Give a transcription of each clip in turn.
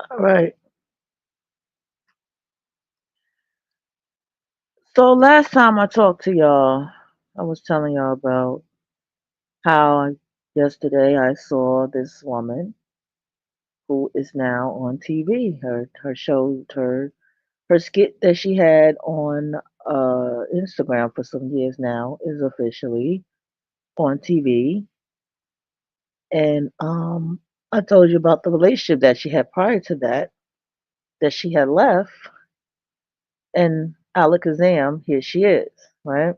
All right. So last time I talked to y'all, I was telling y'all about how yesterday I saw this woman who is now on TV. Her show, her skit that she had on Instagram for some years now is officially on TV. And I told you about the relationship that she had prior to that she had left, and alakazam, here she is, right?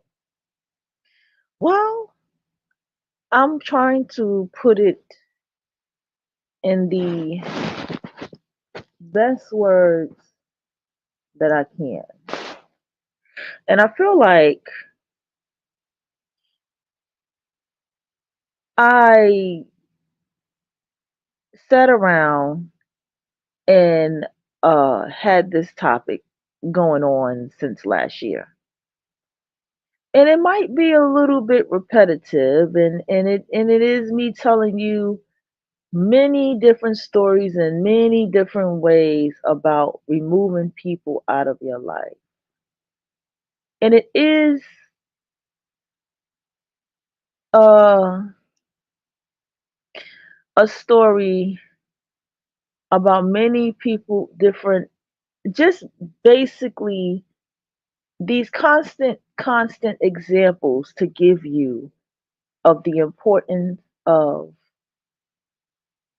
Well, I'm trying to put it in the best words that I can. And I feel like I sat around and had this topic going on since last year. And it might be a little bit repetitive, and it is me telling you many different stories and many different ways about removing people out of your life. And it is uh, a story about many people, different, just basically these constant examples to give you of the importance of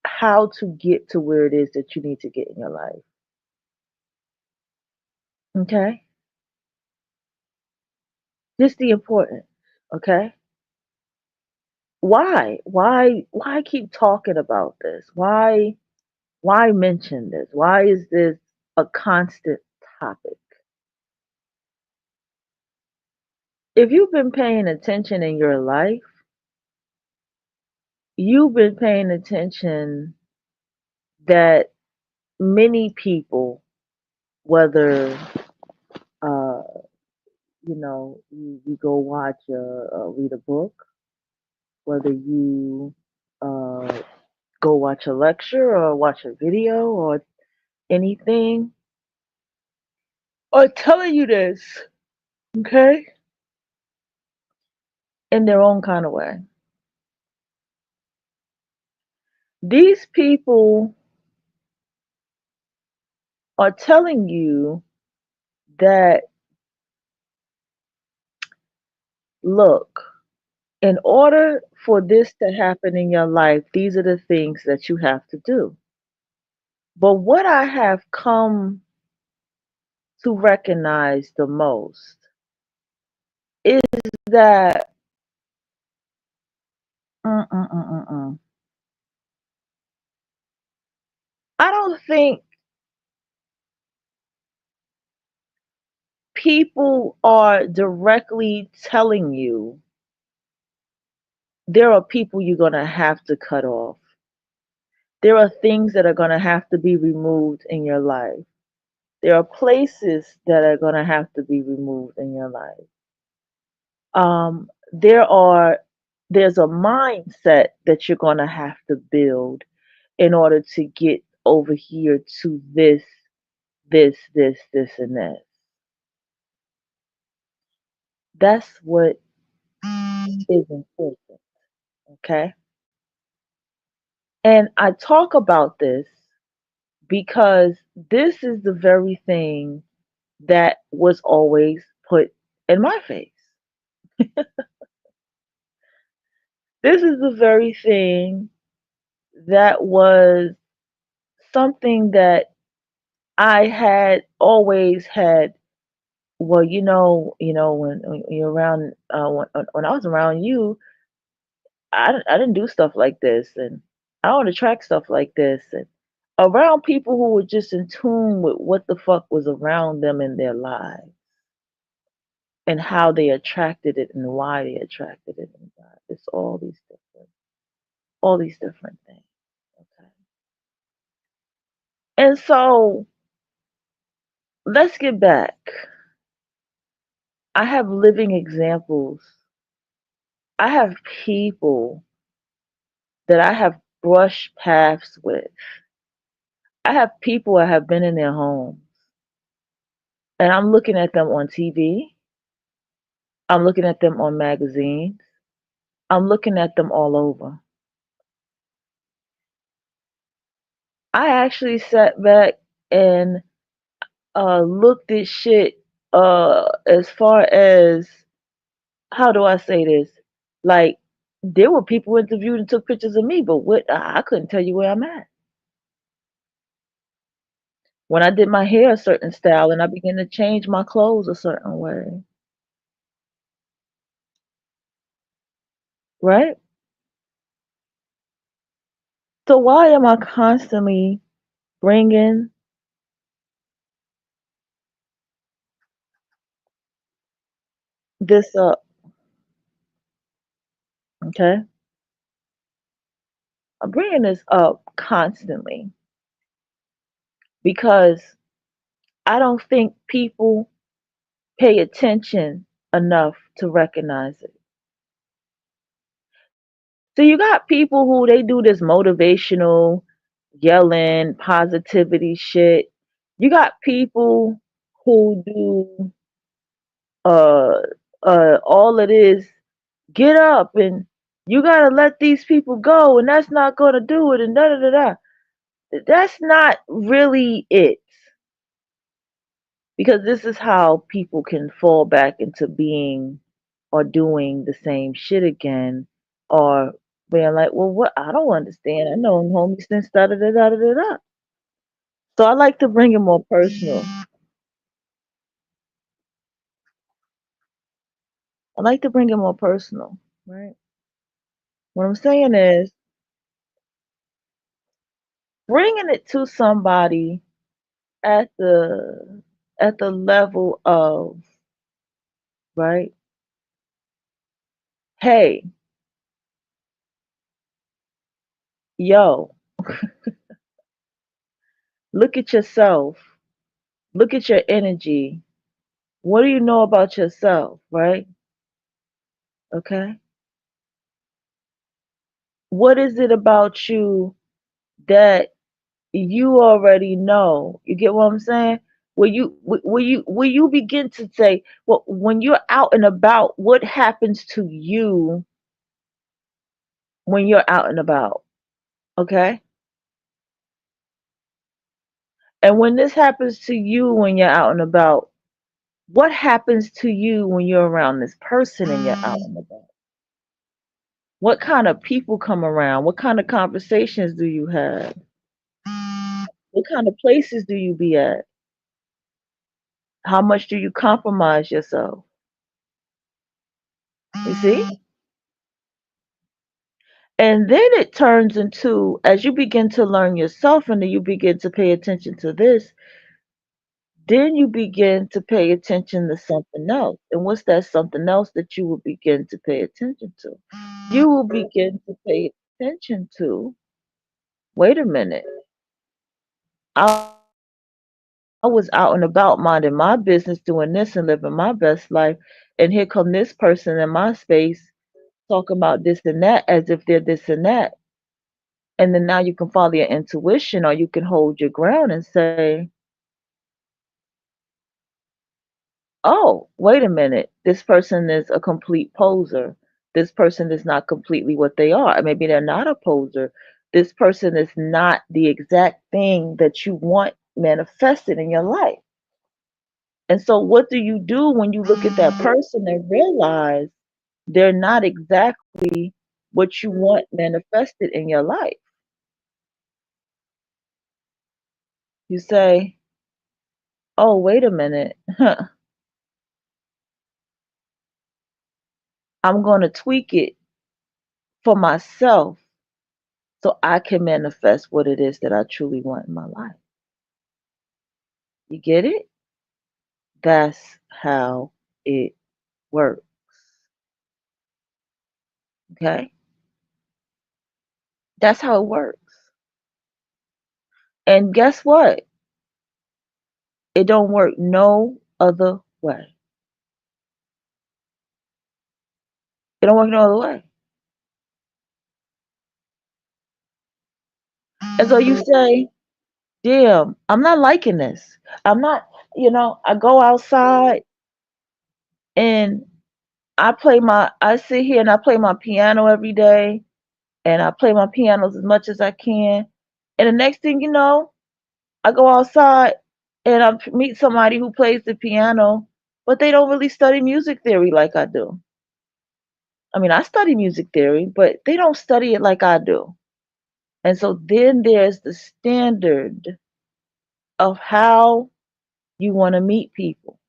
how to get to where it is that you need to get in your life. Okay? Just the importance. Okay? Why keep talking about this? Why mention this? Why is this a constant topic? If you've been paying attention in your life, you've been paying attention that many people, whether uh, you go watch read a book, whether you uh, go watch a lecture or watch a video or anything, are telling you this, okay, in their own kind of way. These people are telling you that, look, in order for this to happen in your life, these are the things that you have to do. But what I have come to recognize the most is that mm, mm, mm, mm, mm. I don't think people are directly telling you there are people you're going to have to cut off. There are things that are going to have to be removed in your life. There are places that are going to have to be removed in your life. Um, there are there's a mindset that you're going to have to build in order to get over here to this, and that. That's what is important, okay? And I talk about this because this is the very thing that was always put in my face. This is the very thing that was something that I had always had. Well, when you're around, when I was around you, I didn't do stuff like this, and I don't attract stuff like this, and around people who were just in tune with what the fuck was around them in their lives and how they attracted it and why they attracted it. And it's all these different things. Okay, and so let's get back. I have living examples. I have people that I have brushed paths with. I have people that have been in their homes, and I'm looking at them on TV. I'm looking at them on magazines. I'm looking at them all over. I actually sat back and looked at shit as far as, how do I say this? Like, there were people interviewed and took pictures of me, but what, I couldn't tell you where I'm at. When I did my hair a certain style and I began to change my clothes a certain way, right? So why am I constantly bringing this up? Okay, I'm bringing this up constantly because I don't think people pay attention enough to recognize it. So you got people who they do this motivational yelling, positivity shit. You got people who do uh all it is, get up and you gotta let these people go and that's not gonna do it and da da da da. That's not really it. Because this is how people can fall back into being or doing the same shit again, or being like, well, what, I don't understand. I know homies since da da da da da da da. So I like to bring it more personal. I like to bring it more personal, right? What I'm saying is bringing it to somebody at the level of, right? Hey, yo, look at yourself. Look at your energy. What do you know about yourself, right? Okay. What is it about you that you already know? You get what I'm saying? Will you begin to say, well, when you're out and about, what happens to you when you're out and about? Okay? And when this happens to you when you're out and about, what happens to you when you're around this person and you're out and about? What kind of people come around? What kind of conversations do you have? What kind of places do you be at? How much do you compromise yourself? You see? And then it turns into, as you begin to learn yourself and then you begin to pay attention to this, then you begin to pay attention to something else. And what's that something else that you will begin to pay attention to? You will begin to pay attention to, wait a minute, I, I was out and about minding my business, doing this and living my best life. And here come this person in my space talking about this and that as if they're this and that. And then now you can follow your intuition or you can hold your ground and say, oh, wait a minute, this person is a complete poser. This person is not completely what they are. Maybe they're not a poser. This person is not the exact thing that you want manifested in your life. And so, what do you do when you look at that person and realize they're not exactly what you want manifested in your life? You say, oh, wait a minute. I'm going to tweak it for myself so I can manifest what it is that I truly want in my life. You get it? That's how it works. Okay? That's how it works. And guess what? It don't work no other way. It don't work no other way. And so you say, damn, I'm not liking this. I'm not, I go outside and I sit here and I play my piano every day and I play my pianos as much as I can. And the next thing you know, I go outside and I meet somebody who plays the piano, but they don't really study music theory like I do. I mean, I study music theory, but they don't study it like I do. And so then there's the standard of how you want to meet people.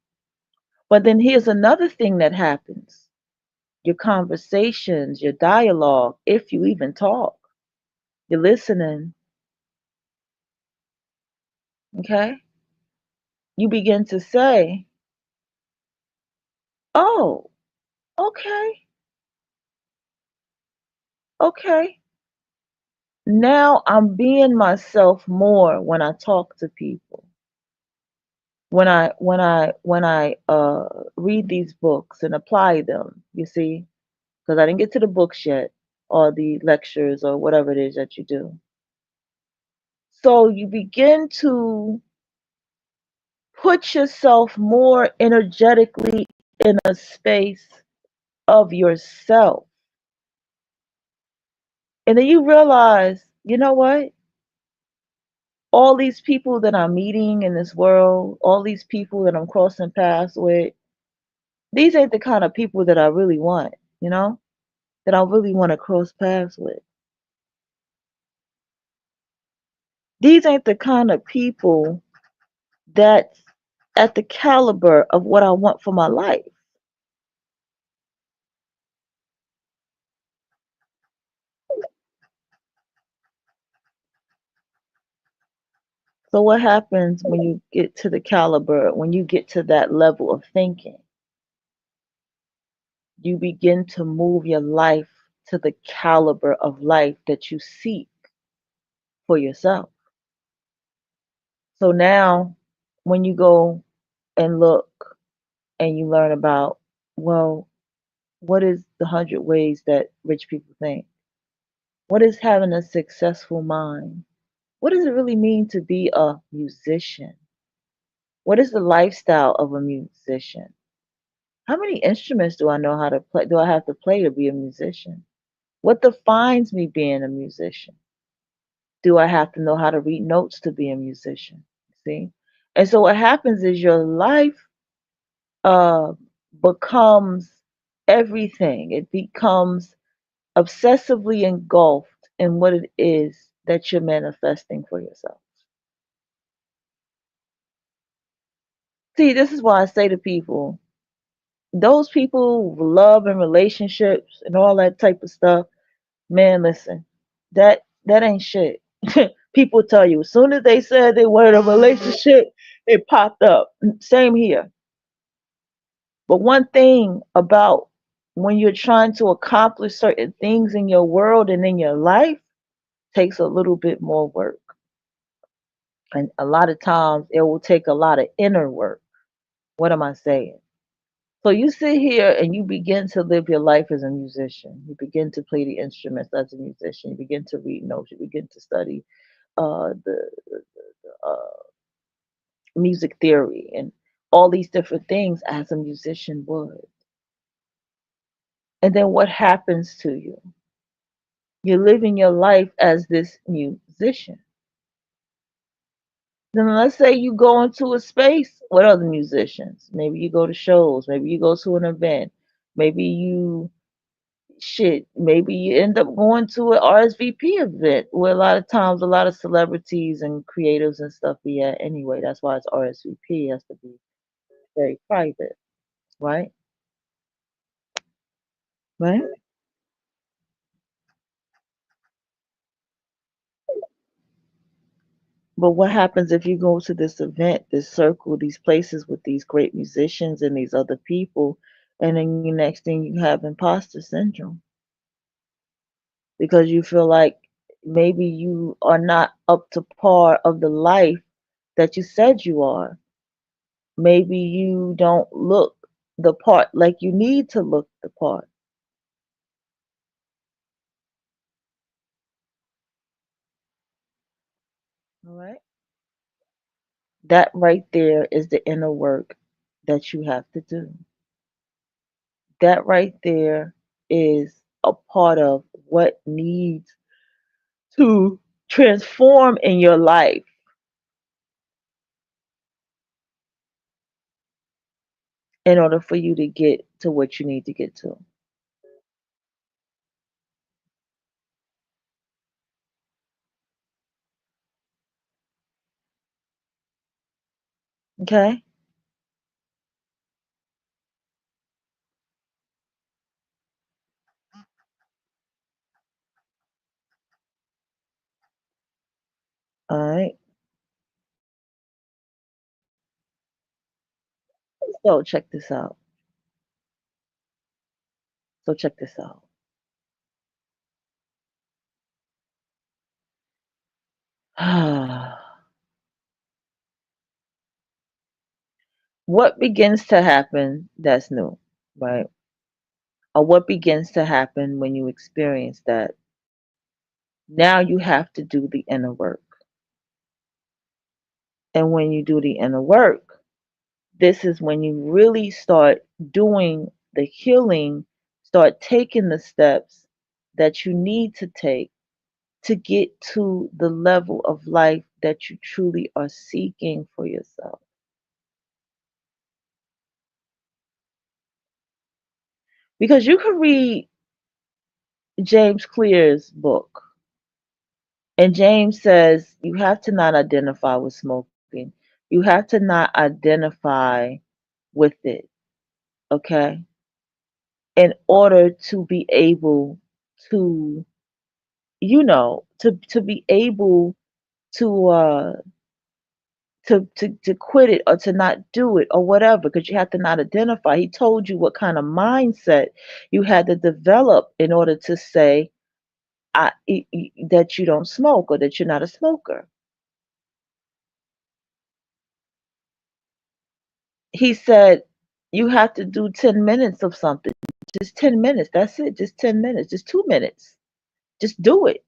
But then here's another thing that happens: your conversations, your dialogue, if you even talk, you're listening, okay? You begin to say, oh, okay, okay. Now I'm being myself more when I talk to people. When I read these books and apply them, you see, because I didn't get to the books yet, or the lectures, or whatever it is that you do. So you begin to put yourself more energetically in a space of yourself. And then you realize, you know what? All these people that I'm meeting in this world, all these people that I'm crossing paths with, these ain't the kind of people that I really want, that I really want to cross paths with. These ain't the kind of people that's at the caliber of what I want for my life. So what happens when you get to the caliber, when you get to that level of thinking? You begin to move your life to the caliber of life that you seek for yourself. So now when you go and look and you learn about, well, what is the 100 ways that rich people think? What is having a successful mind? What does it really mean to be a musician? What is the lifestyle of a musician? How many instruments do I know how to play? Do I have to play to be a musician? What defines me being a musician? Do I have to know how to read notes to be a musician? See? And so what happens is your life uh, becomes everything. It becomes obsessively engulfed in what it is that you're manifesting for yourself. See, this is why I say to people, those people who love and relationships and all that type of stuff, man, listen, that ain't shit. People tell you as soon as they said they wanted a relationship, it popped up. Same here. But one thing about when you're trying to accomplish certain things in your world and in your life takes a little bit more work. And a lot of times it will take a lot of inner work. What am I saying? So you sit here and you begin to live your life as a musician. You begin to play the instruments as a musician. You begin to read notes. You begin to study the music theory and all these different things as a musician would. And then what happens to you? You're living your life as this musician. Then let's say you go into a space with other musicians. Maybe you go to shows. Maybe you go to an event. Maybe maybe you end up going to an RSVP event where a lot of times a lot of celebrities and creatives and stuff be at anyway. That's why it's RSVP. It has to be very private, right? Right? But what happens if you go to this event, this circle, these places with these great musicians and these other people, and then the next thing you have imposter syndrome because you feel like maybe you are not up to par of the life that you said you are. Maybe you don't look the part like you need to look the part. All right. That right there is the inner work that you have to do. That right there is a part of what needs to transform in your life in order for you to get to what you need to get to. Okay? All right. So check this out. So check this out. What begins to happen that's new, right? Or what begins to happen when you experience that? Now you have to do the inner work. And when you do the inner work, this is when you really start doing the healing, start taking the steps that you need to take to get to the level of life that you truly are seeking for yourself. Because you can read James Clear's book, and James says you have to not identify with smoking. You have to not identify with it, okay? In order to be able to, to be able to to quit it or to not do it or whatever, because you have to not identify. He told you what kind of mindset you had to develop in order to say that you don't smoke or that you're not a smoker. He said you have to do 10 minutes of something. Just 10 minutes. That's it. Just 10 minutes. Just 2 minutes. Just do it.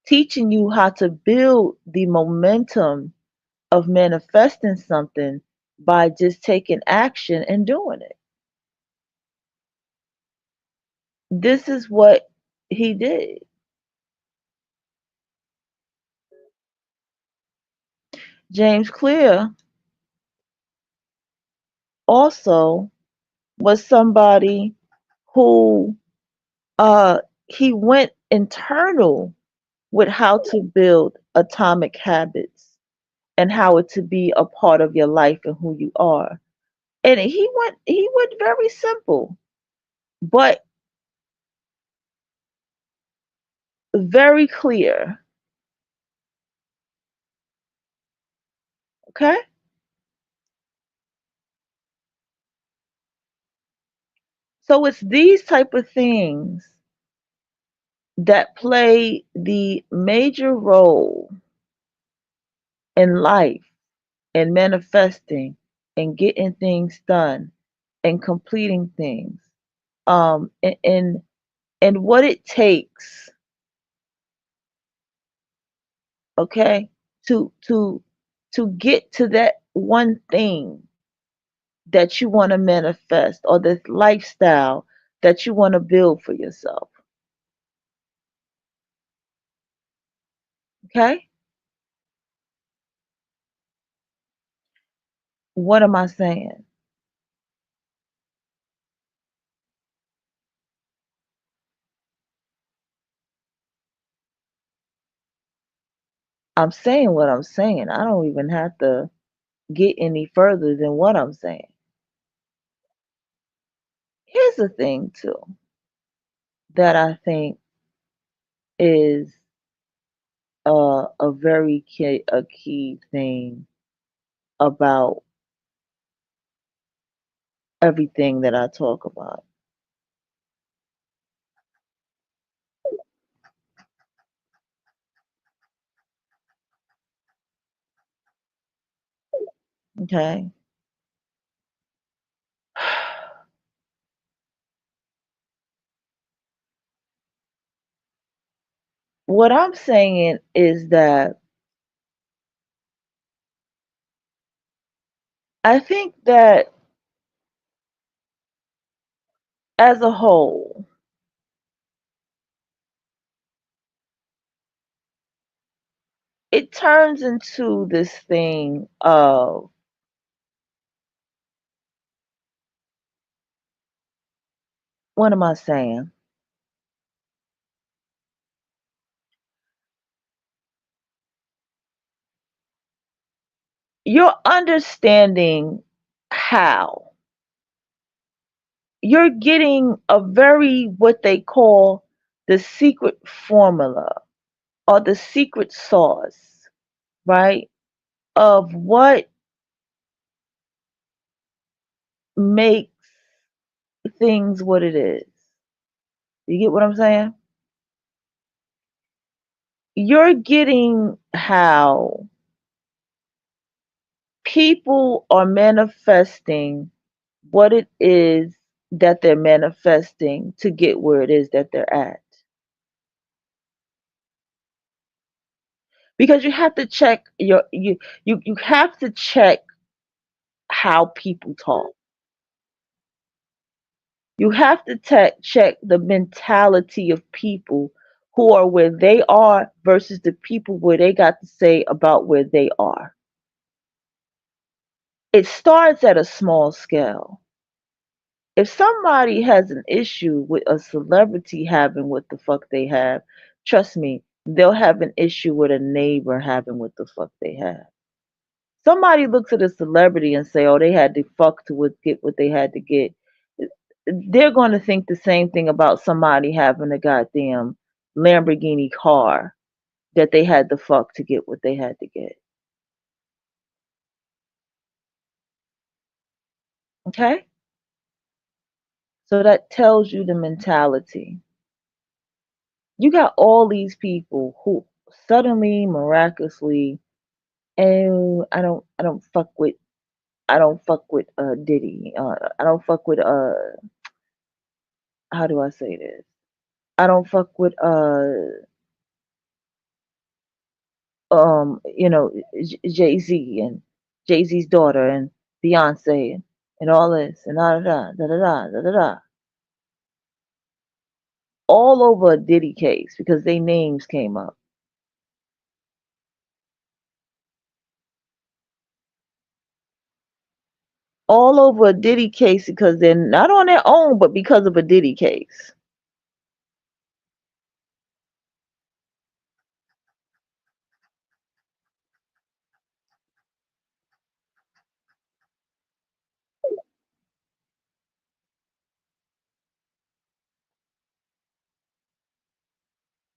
Teaching you how to build the momentum of manifesting something by just taking action and doing it. This is what he did. James Clear also was somebody who he went internal with how to build atomic habits and how it to be a part of your life and who you are. And he went very simple, but very clear. Okay? So it's these type of things that play the major role in life and manifesting and getting things done and completing things. And what it takes, okay, to to to get to that one thing that you want to manifest or this lifestyle that you want to build for yourself. Okay? What am I saying? I'm saying what I'm saying. I don't even have to get any further than what I'm saying. Here's the thing, too, that I think is a very key thing about everything that I talk about. Okay? What I'm saying is that I think that as a whole, it turns into this thing of what am I saying? You're understanding how you're getting a very what they call the secret formula or the secret sauce, right? Of what makes things what it is. You get what I'm saying? You're getting how people are manifesting what it is that they're manifesting to get where it is that they're at. Because you have to check you have to check how people talk. You have to check the mentality of people who are where they are versus the people where they got to say about where they are. It starts at a small scale. If somebody has an issue with a celebrity having what the fuck they have, trust me, they'll have an issue with a neighbor having what the fuck they have. Somebody looks at a celebrity and say, "Oh, they had to fuck to get what they had to get." They're going to think the same thing about somebody having a goddamn Lamborghini car that they had to fuck to get what they had to get. Okay? So that tells you the mentality. You got all these people who suddenly, miraculously, oh, I don't fuck with Diddy. I don't fuck with how do I say this? I don't fuck with Jay Z and Jay Z's daughter and Beyonce and all this and da da da da da da da da. All over a Diddy case because their names came up. All over a Diddy case because they're not on their own, but because of a Diddy case.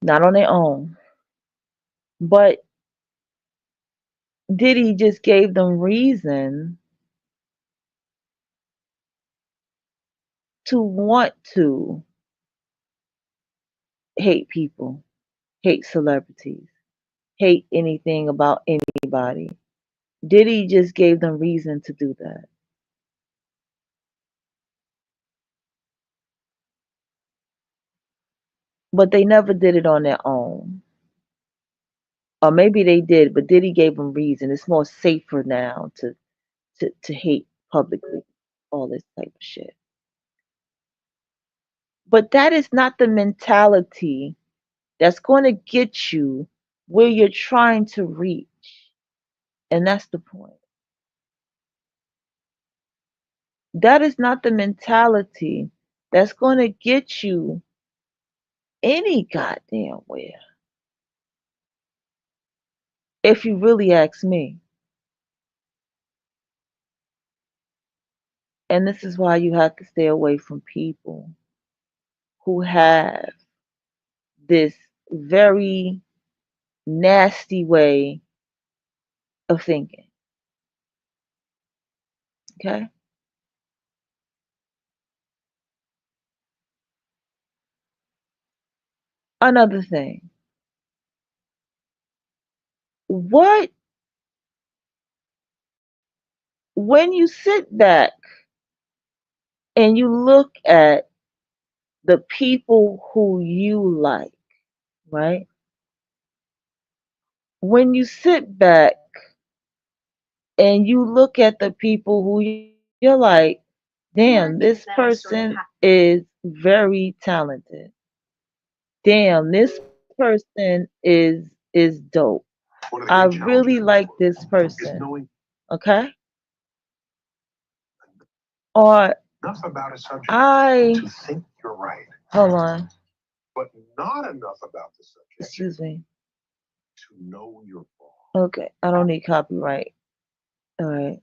Not on their own. But Diddy just gave them reason to want to hate people, hate celebrities, hate anything about anybody. Diddy just gave them reason to do that. But they never did it on their own. Or maybe they did, but Diddy gave them reason. It's more safer now to hate publicly, all this type of shit. But that is not the mentality that's going to get you where you're trying to reach. And that's the point. That is not the mentality that's going to get you any goddamn where. If you really ask me. And this is why you have to stay away from people who have this very nasty way of thinking. Okay? Another thing. What when you sit back and you look at the people who you like, right? When you sit back and you look at the people who you're like, damn, this person is very talented. Damn, this person is dope. I really like this person. Okay? Or I hold on. Excuse me. Okay, I don't need copyright. All right.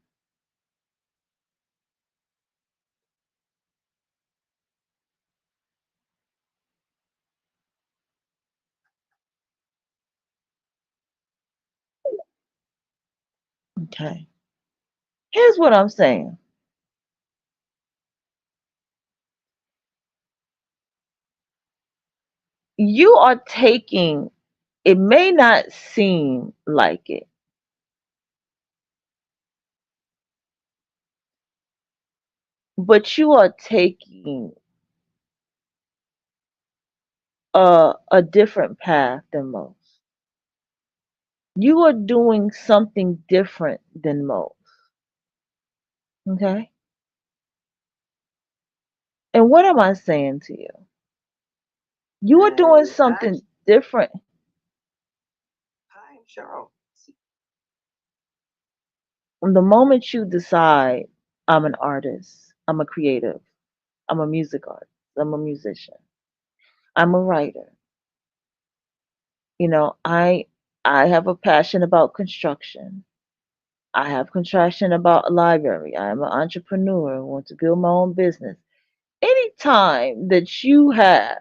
Okay. Here's what I'm saying. You are taking, it may not seem like it, but you are taking a different path than most. You are doing something different than most. Okay? And what am I saying to you? You are doing something different. The moment you decide, I'm an artist, I'm a creative, I'm a music artist, I'm a musician, I'm a writer. You know, I have a passion about construction. I have contraction about a library. I am an entrepreneur. I want to build my own business. Anytime that you have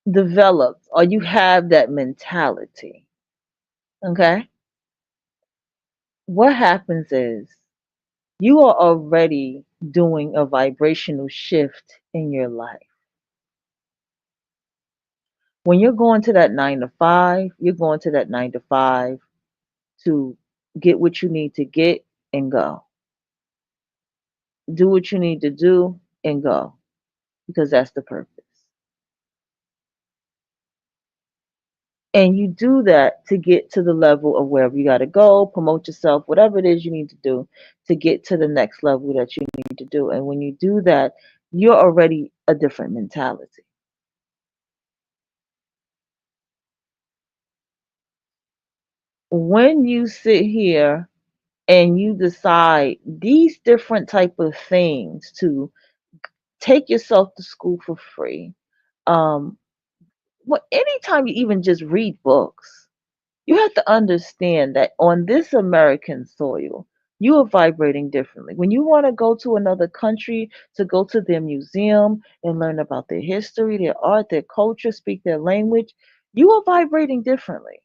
developed or you have that mentality, okay, what happens is you are already doing a vibrational shift in your life. When you're going to that 9 to 5, you're going to that 9 to 5 to get what you need to get and go. Do what you need to do and go because that's the purpose. And you do that to get to the level of wherever you got to go, promote yourself, whatever it is you need to do to get to the next level that you need to do. And when you do that, you're already a different mentality. When you sit here and you decide these different type of things to take yourself to school for free, um, anytime you even just read books, you have to understand that on this American soil, you are vibrating differently. When you want to go to another country to go to their museum and learn about their history, their art, their culture, speak their language, you are vibrating differently.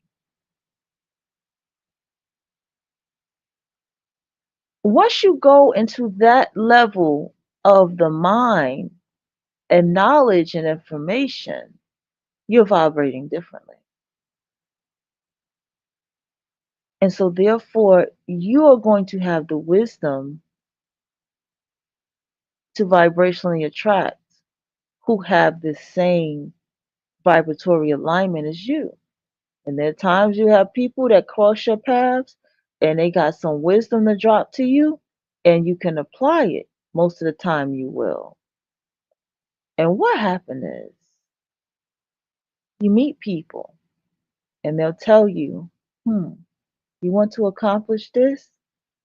Once you go into that level of the mind and knowledge and information, you're vibrating differently. And so, therefore, you are going to have the wisdom to vibrationally attract who have the same vibratory alignment as you. And there are times you have people that cross your paths and they got some wisdom to drop to you, and you can apply it. Most of the time, you will. And what happened is you meet people and they'll tell you, hmm, you want to accomplish this?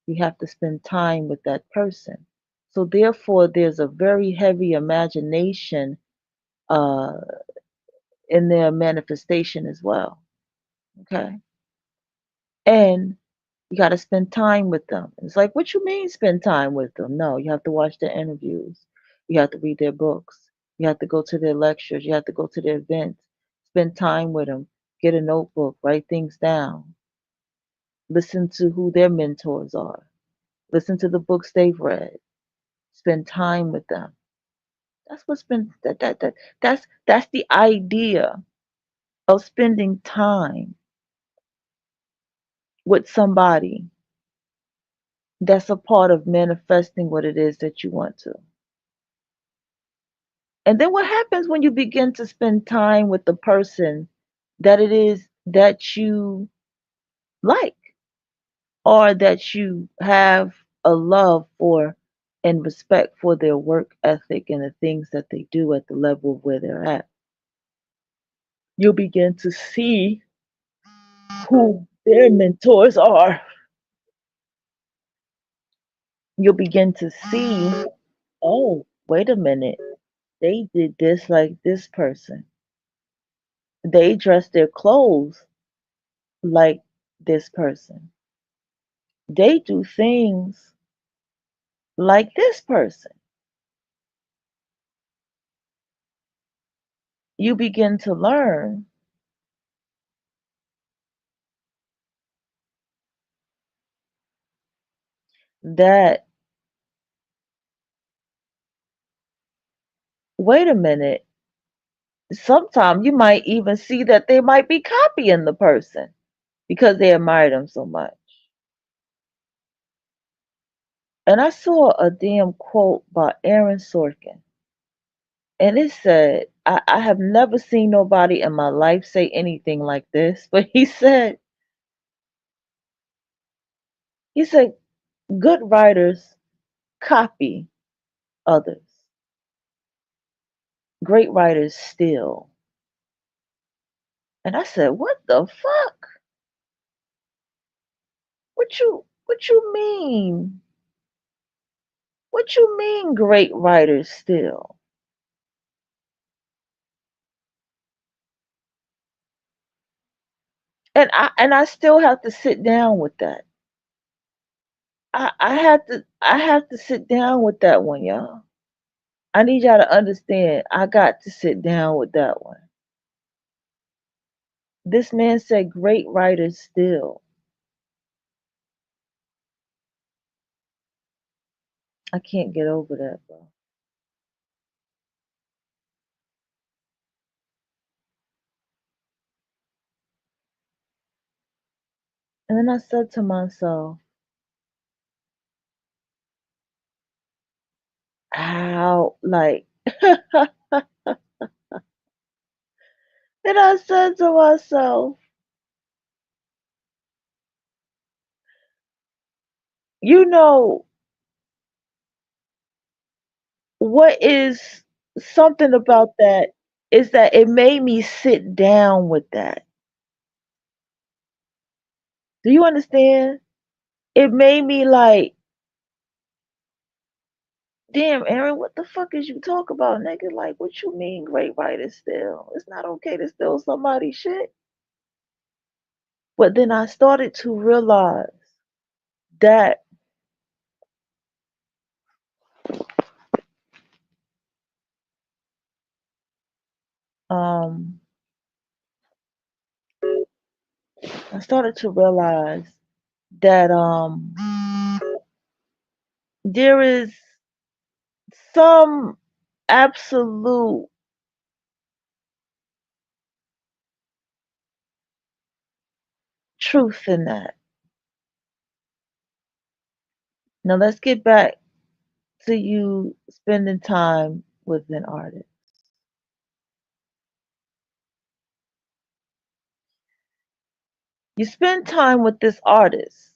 You have to spend time with that person. So, therefore, there's a very heavy imagination uh, in their manifestation as well. Okay. And you got to spend time with them. It's like, what you mean spend time with them? No, you have to watch their interviews. You have to read their books. You have to go to their lectures. You have to go to their events. Spend time with them. Get a notebook. Write things down. Listen to who their mentors are. Listen to the books they've read. Spend time with them. That's what's been that's the idea of spending time with somebody that's a part of manifesting what it is that you want to. And then what happens when you begin to spend time with the person that it is that you like, or that you have a love for and respect for their work ethic and the things that they do at the level of where they're at. You'll begin to see who their mentors are. You'll begin to see, oh, wait a minute, they did this like this person. They dress their clothes like this person. They do things like this person. You begin to learn that, wait a minute, sometimes you might even see that they might be copying the person because they admire them so much. And I saw a damn quote by Aaron Sorkin, and it said, I have never seen nobody in my life say anything like this, but he said, good writers copy others. Great writers steal. And I said, what the fuck? What you mean? What you mean great writers steal? And I still have to sit down with that. I have to sit down with that one, y'all. I need y'all to understand. I got to sit down with that one. This man said great writers steal. I can't get over that, bro. And then I said to myself, how, like, and I said to myself, you know, what is something about that is that it made me sit down with that. Do you understand? It made me like, damn, Aaron, what the fuck is you talk about, nigga? Like, what you mean, great writers still? It's not okay to steal somebody's shit. But then I started to realize that um I started to realize that there is some absolute truth in that. Now let's get back to you spending time with an artist. You spend time with this artist,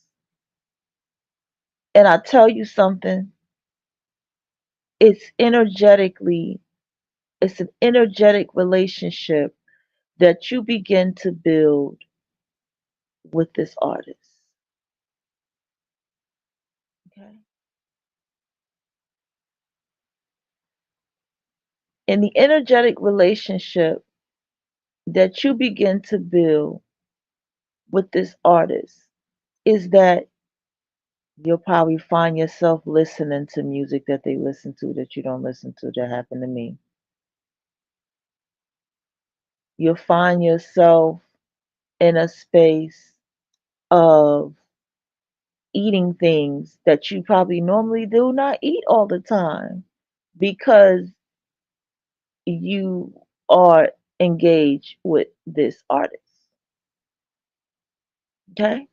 and I tell you something, it's energetically, it's an energetic relationship that you begin to build with this artist. Okay. And the energetic relationship that you begin to build with this artist is that you'll probably find yourself listening to music that they listen to that you don't listen to. That happened to me. You'll find yourself in a space of eating things that you probably normally do not eat all the time because you are engaged with this artist. Okay?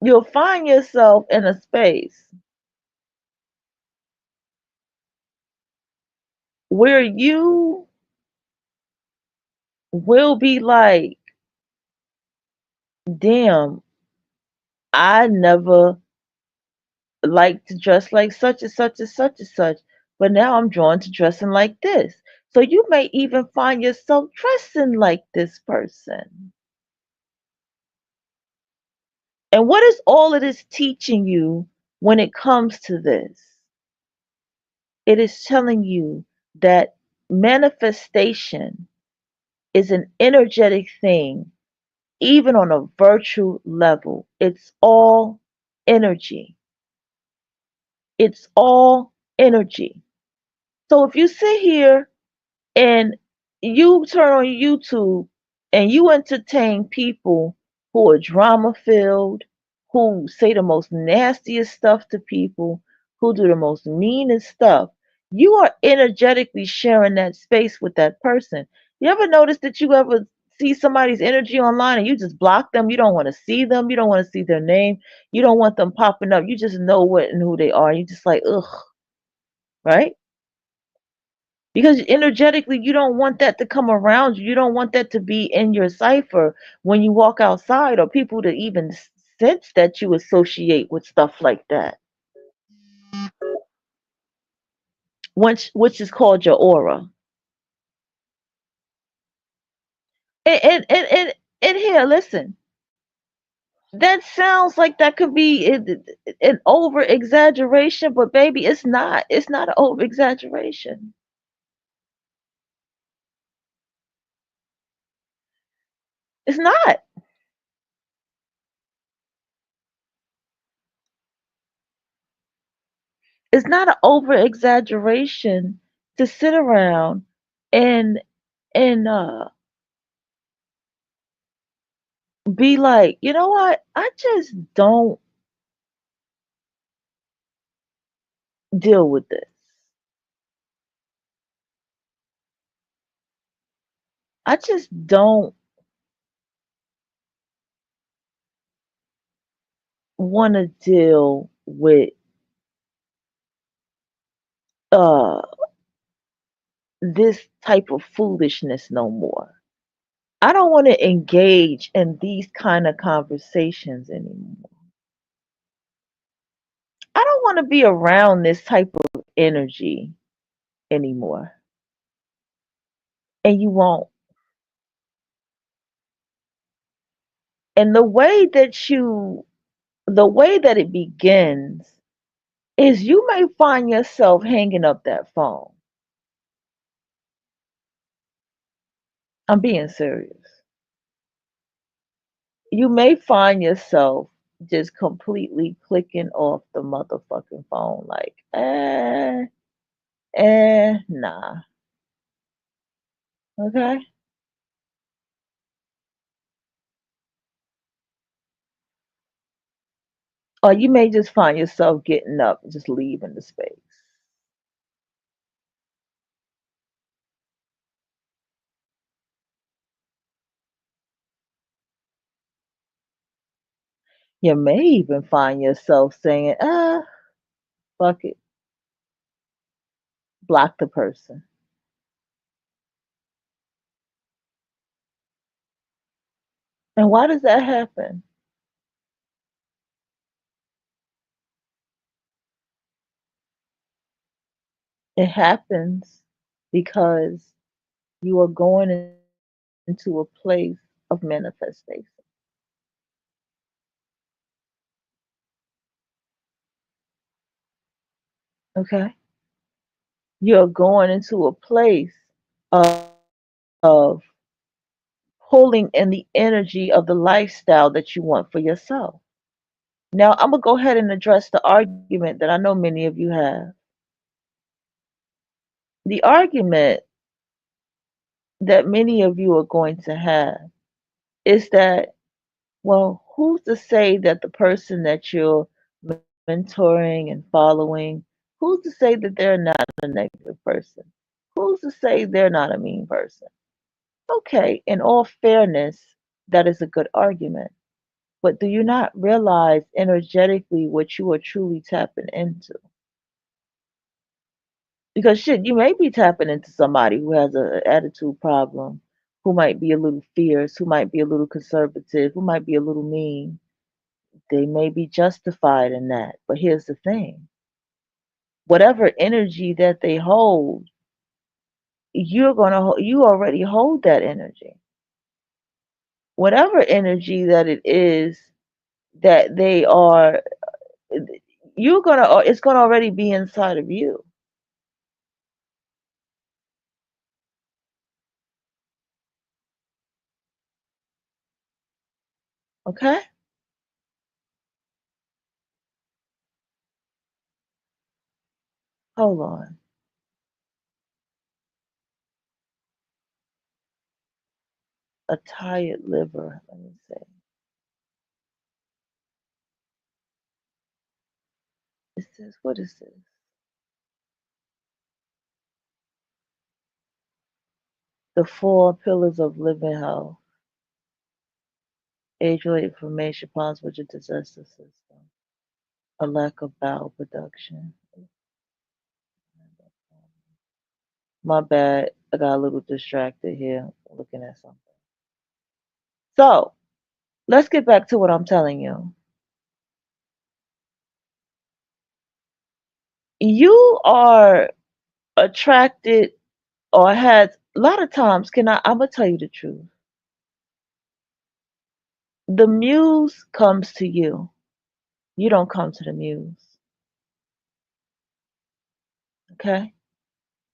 You'll find yourself in a space where you will be like, damn, I never liked to dress like such and such and such and such, but now I'm drawn to dressing like this. So you may even find yourself dressing like this person. And what is all of this teaching you when it comes to this? It is telling you that manifestation is an energetic thing, even on a virtual level. It's all energy. It's all energy. So if you sit here and you turn on YouTube and you entertain people who are drama filled, who say the most nastiest stuff to people, who do the most meanest stuff, you are energetically sharing that space with that person. You ever notice that you ever see somebody's energy online and you just block them? You don't want to see them, you don't want to see their name, you don't want them popping up, you just know what and who they are. You just like, ugh, right? Because energetically, you don't want that to come around you. You don't want that to be in your cipher when you walk outside, or people to even sense that you associate with stuff like that, which is called your aura. And here, listen, that sounds like that could be an over exaggeration, but baby, it's not. It's not an over exaggeration. It's not. It's not an over exaggeration to sit around and and be like, you know what? I just don't deal with this. I just don't want to deal with uh this type of foolishness no more. I don't want to engage in these kind of conversations anymore. I don't want to be around this type of energy anymore. And you won't. And the way that it begins is you may find yourself hanging up that phone. I'm being serious. You may find yourself just completely clicking off the motherfucking phone like, nah. Okay? Or you may just find yourself getting up and just leaving the space. You may even find yourself saying, fuck it, block the person. And why does that happen? It happens because you are going into a place of manifestation. Okay? You're going into a place of, of pulling in the energy of the lifestyle that you want for yourself. Now, I'm going to go ahead and address the argument that I know many of you have. The argument that many of you are going to have is that, well, who's to say that the person that you're mentoring and following, who's to say that they're not a negative person? Who's to say they're not a mean person? Okay, in all fairness, that is a good argument. But do you not realize energetically what you are truly tapping into? Because shit, you may be tapping into somebody who has an attitude problem, who might be a little fierce, who might be a little conservative, who might be a little mean. They may be justified in that. But here's the thing, whatever energy that they hold, you already hold that energy. Whatever energy that it is that they are, it's gonna already be inside of you. Okay? Hold on. A tired liver. Let me see. It says, what is this? The four pillars of living health. Age-related inflammation, possible digestive system. A lack of bowel production. My bad. I got a little distracted here looking at something. So let's get back to what I'm telling you. You are attracted or has a lot of times, I'm gonna tell you the truth. The muse comes to you. You don't come to the muse. Okay?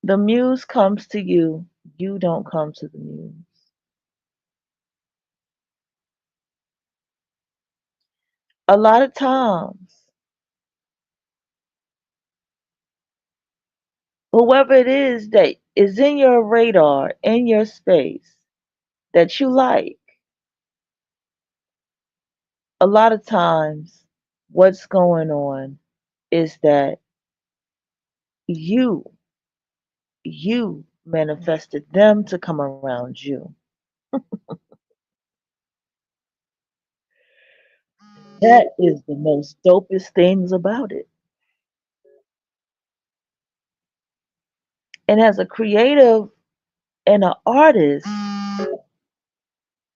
The muse comes to you. You don't come to the muse. A lot of times, whoever it is that is in your radar, in your space, that you like, a lot of times what's going on is that you you manifested them to come around you. That is the most dopest things about it. And as a creative and an artist,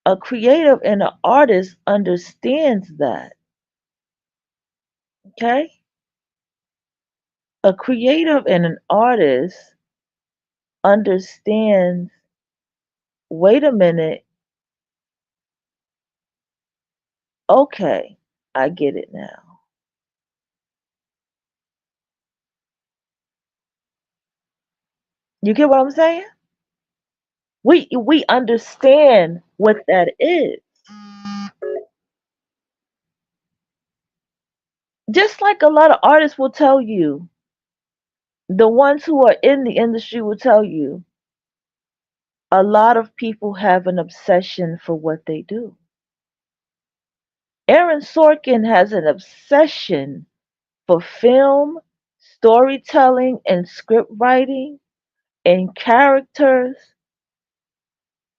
a creative and an artist understands that. Okay? A creative and an artist understands, wait a minute, okay, I get it now. You get what I'm saying? We understand what that is. Just like a lot of artists will tell you, the ones who are in the industry will tell you, a lot of people have an obsession for what they do. Aaron Sorkin has an obsession for film, storytelling, and script writing, and characters,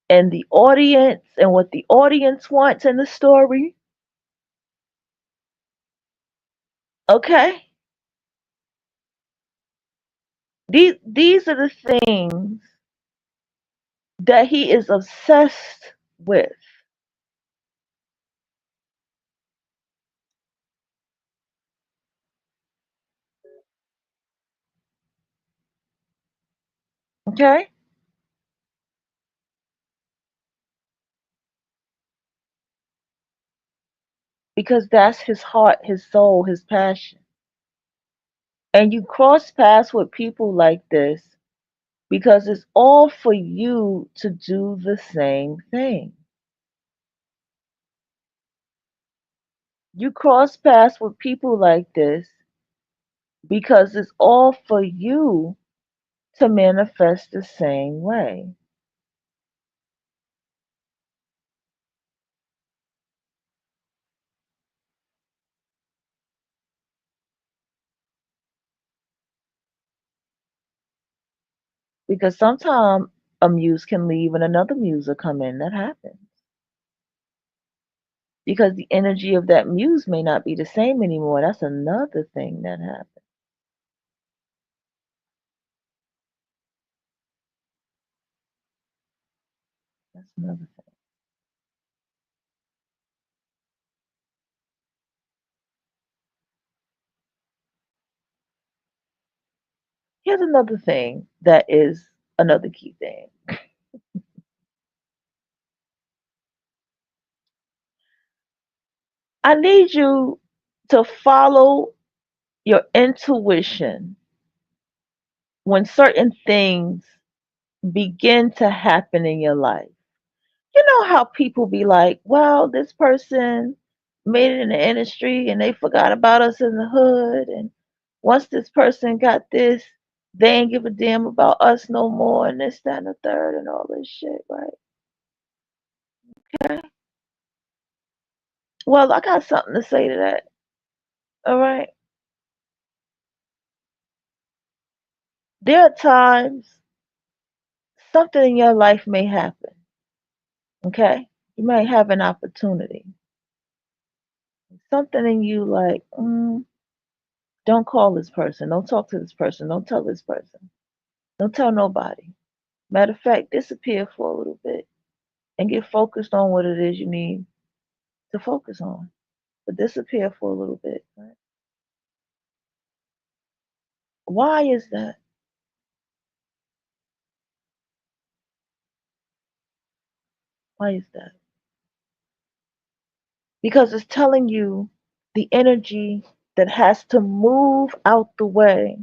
and the audience, and what the audience wants in the story. Okay? These are the things that he is obsessed with. Okay? Because that's his heart, his soul, his passion. And you cross paths with people like this because it's all for you to do the same thing. You cross paths with people like this because it's all for you to manifest the same way. Because sometimes a muse can leave and another muse will come in. That happens. Because the energy of that muse may not be the same anymore. That's another thing that happens. That's another thing. Here's another thing that is another key thing. I need you to follow your intuition when certain things begin to happen in your life. You know how people be like, well, this person made it in the industry and they forgot about us in the hood. And once this person got this, they ain't give a damn about us no more, and this, that, and the third, and all this shit, right? Okay. Well, I got something to say to that. All right. There are times something in your life may happen. Okay. You might have an opportunity. Something in you like, don't call this person. Don't talk to this person. Don't tell this person. Don't tell nobody. Matter of fact, disappear for a little bit and get focused on what it is you need to focus on. But disappear for a little bit. Right? Why is that? Why is that? Because it's telling you the energy that has to move out the way,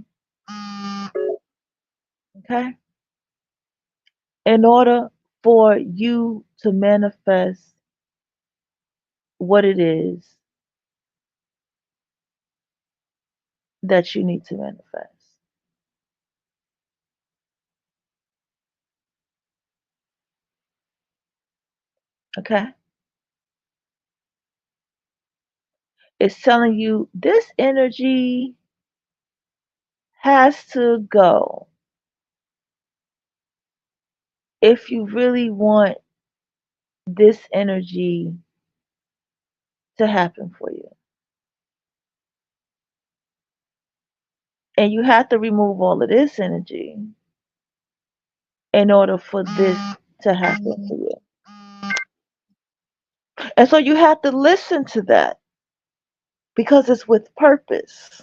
okay, in order for you to manifest what it is that you need to manifest. Okay? It's telling you this energy has to go if you really want this energy to happen for you. And you have to remove all of this energy in order for this to happen for you. And so you have to listen to that because it's with purpose.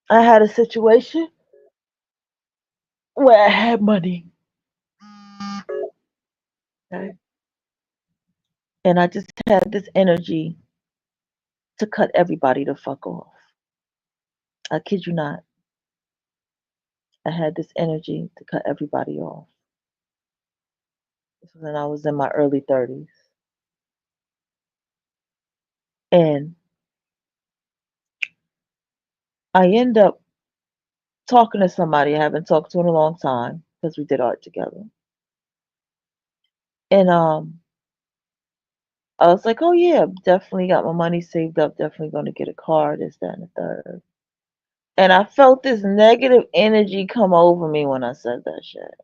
I had a situation where I had money, okay? And I just had this energy to cut everybody the fuck off. I kid you not. I had this energy to cut everybody off. This was when I was in my early 30s. And I end up talking to somebody I haven't talked to in a long time because we did art together. And I was like, oh yeah, definitely got my money saved up, definitely gonna get a car, this, that, and the third. And I felt this negative energy come over me when I said that shit.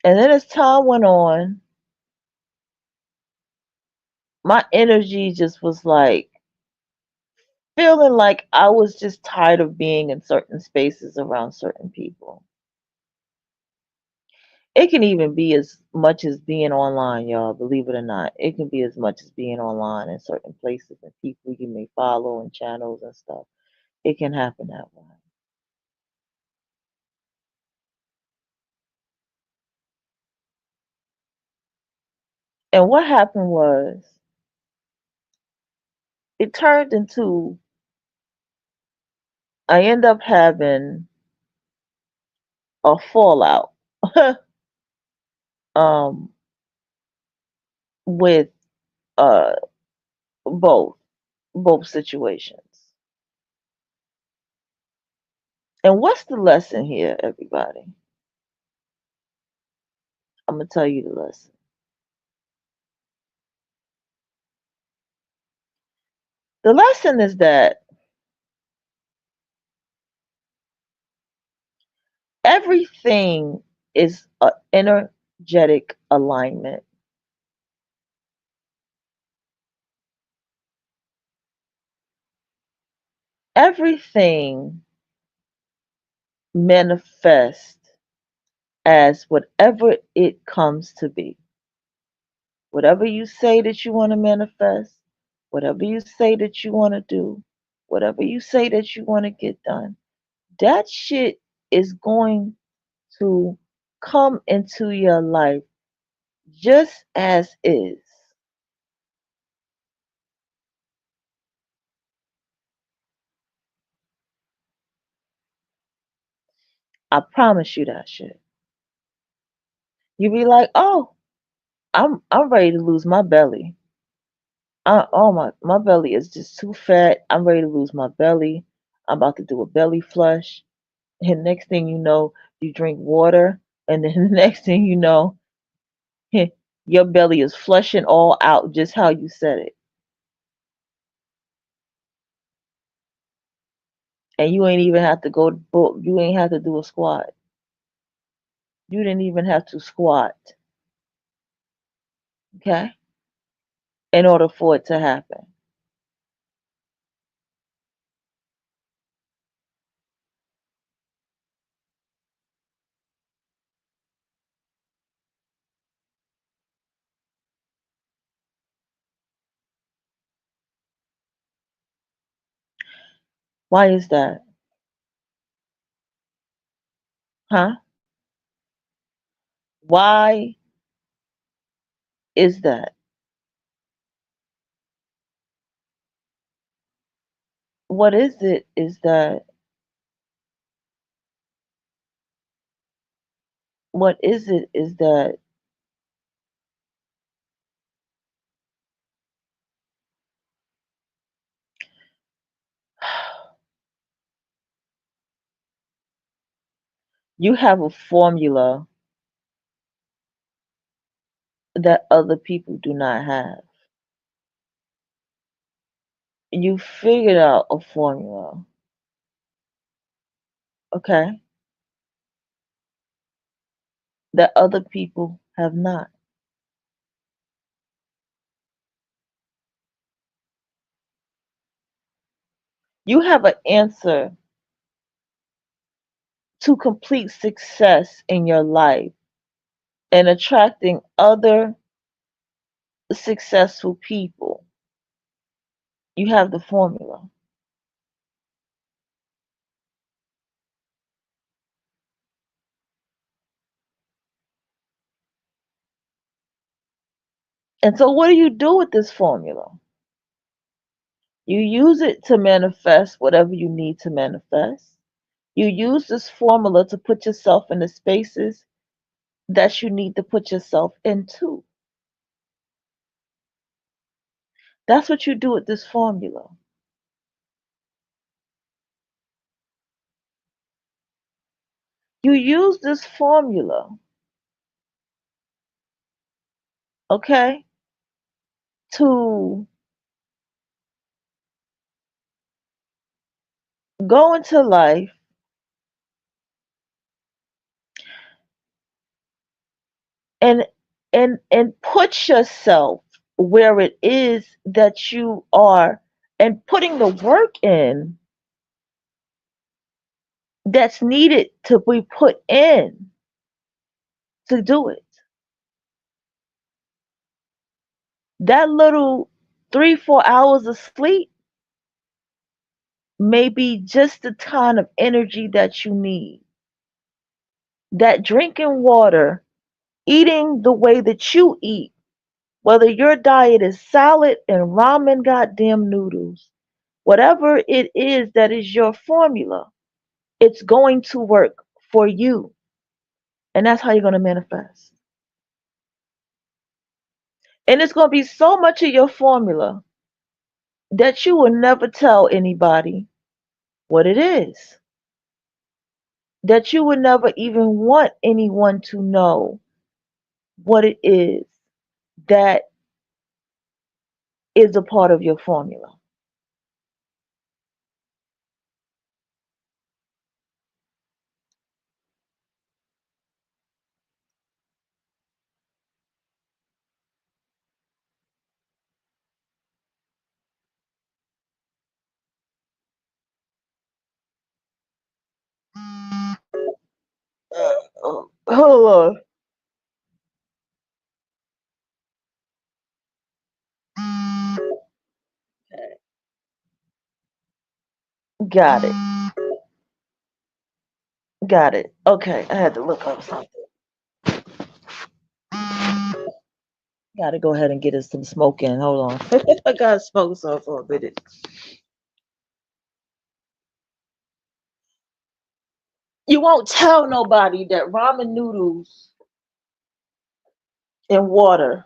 And then as time went on, my energy just was like feeling like I was just tired of being in certain spaces around certain people. It can even be as much as being online, y'all, believe it or not. It can be as much as being online in certain places and people you may follow and channels and stuff. It can happen that way. And what happened was it turned into I end up having a fallout um with uh both both situations. And what's the lesson here, everybody? I'm gonna tell you the lesson. The lesson is that everything is an energetic alignment. Everything manifest as whatever it comes to be. Whatever you say that you want to manifest, whatever you say that you want to do, whatever you say that you want to get done, that shit is going to come into your life just as is. I promise you that shit. You be like, oh, I'm ready to lose my belly. Oh my belly is just too fat. I'm ready to lose my belly. I'm about to do a belly flush. And next thing you know, you drink water, and then the next thing you know, your belly is flushing all out just how you said it. And you ain't even have to go to book. You ain't have to do a squat. You didn't even have to squat, okay, in order for it to happen. Why is that? Huh? Why is that? What is it is that what is it is that you have a formula that other people do not have. You figured out a formula, okay, that other people have not. You have an answer to complete success in your life and attracting other successful people. You have the formula. And so, what do you do with this formula? You use it to manifest whatever you need to manifest. You use this formula to put yourself in the spaces that you need to put yourself into. That's what you do with this formula. You use this formula, okay, to go into life and and put yourself where it is that you are and putting the work in that's needed to be put in to do it. That little 3 4 hours of sleep may be just the kind of energy that you need. That drinking water, eating the way that you eat, whether your diet is salad and ramen goddamn noodles, whatever it is that is your formula, it's going to work for you. And that's how you're going to manifest. And it's going to be so much of your formula that you will never tell anybody what it is. That you would never even want anyone to know what it is that is a part of your formula. Hold on. Got it. Got it. Okay, I had to look up something. Gotta go ahead and get us some smoke in. Hold on. I gotta smoke some for a minute. You won't tell nobody that ramen noodles and water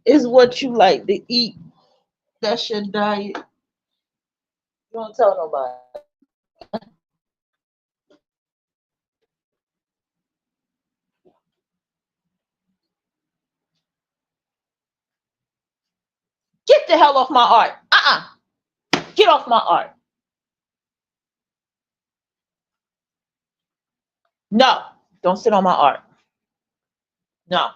is what you like to eat. That's your diet. You won't tell nobody. Get the hell off my art. Get off my art. No. Don't sit on my art. No.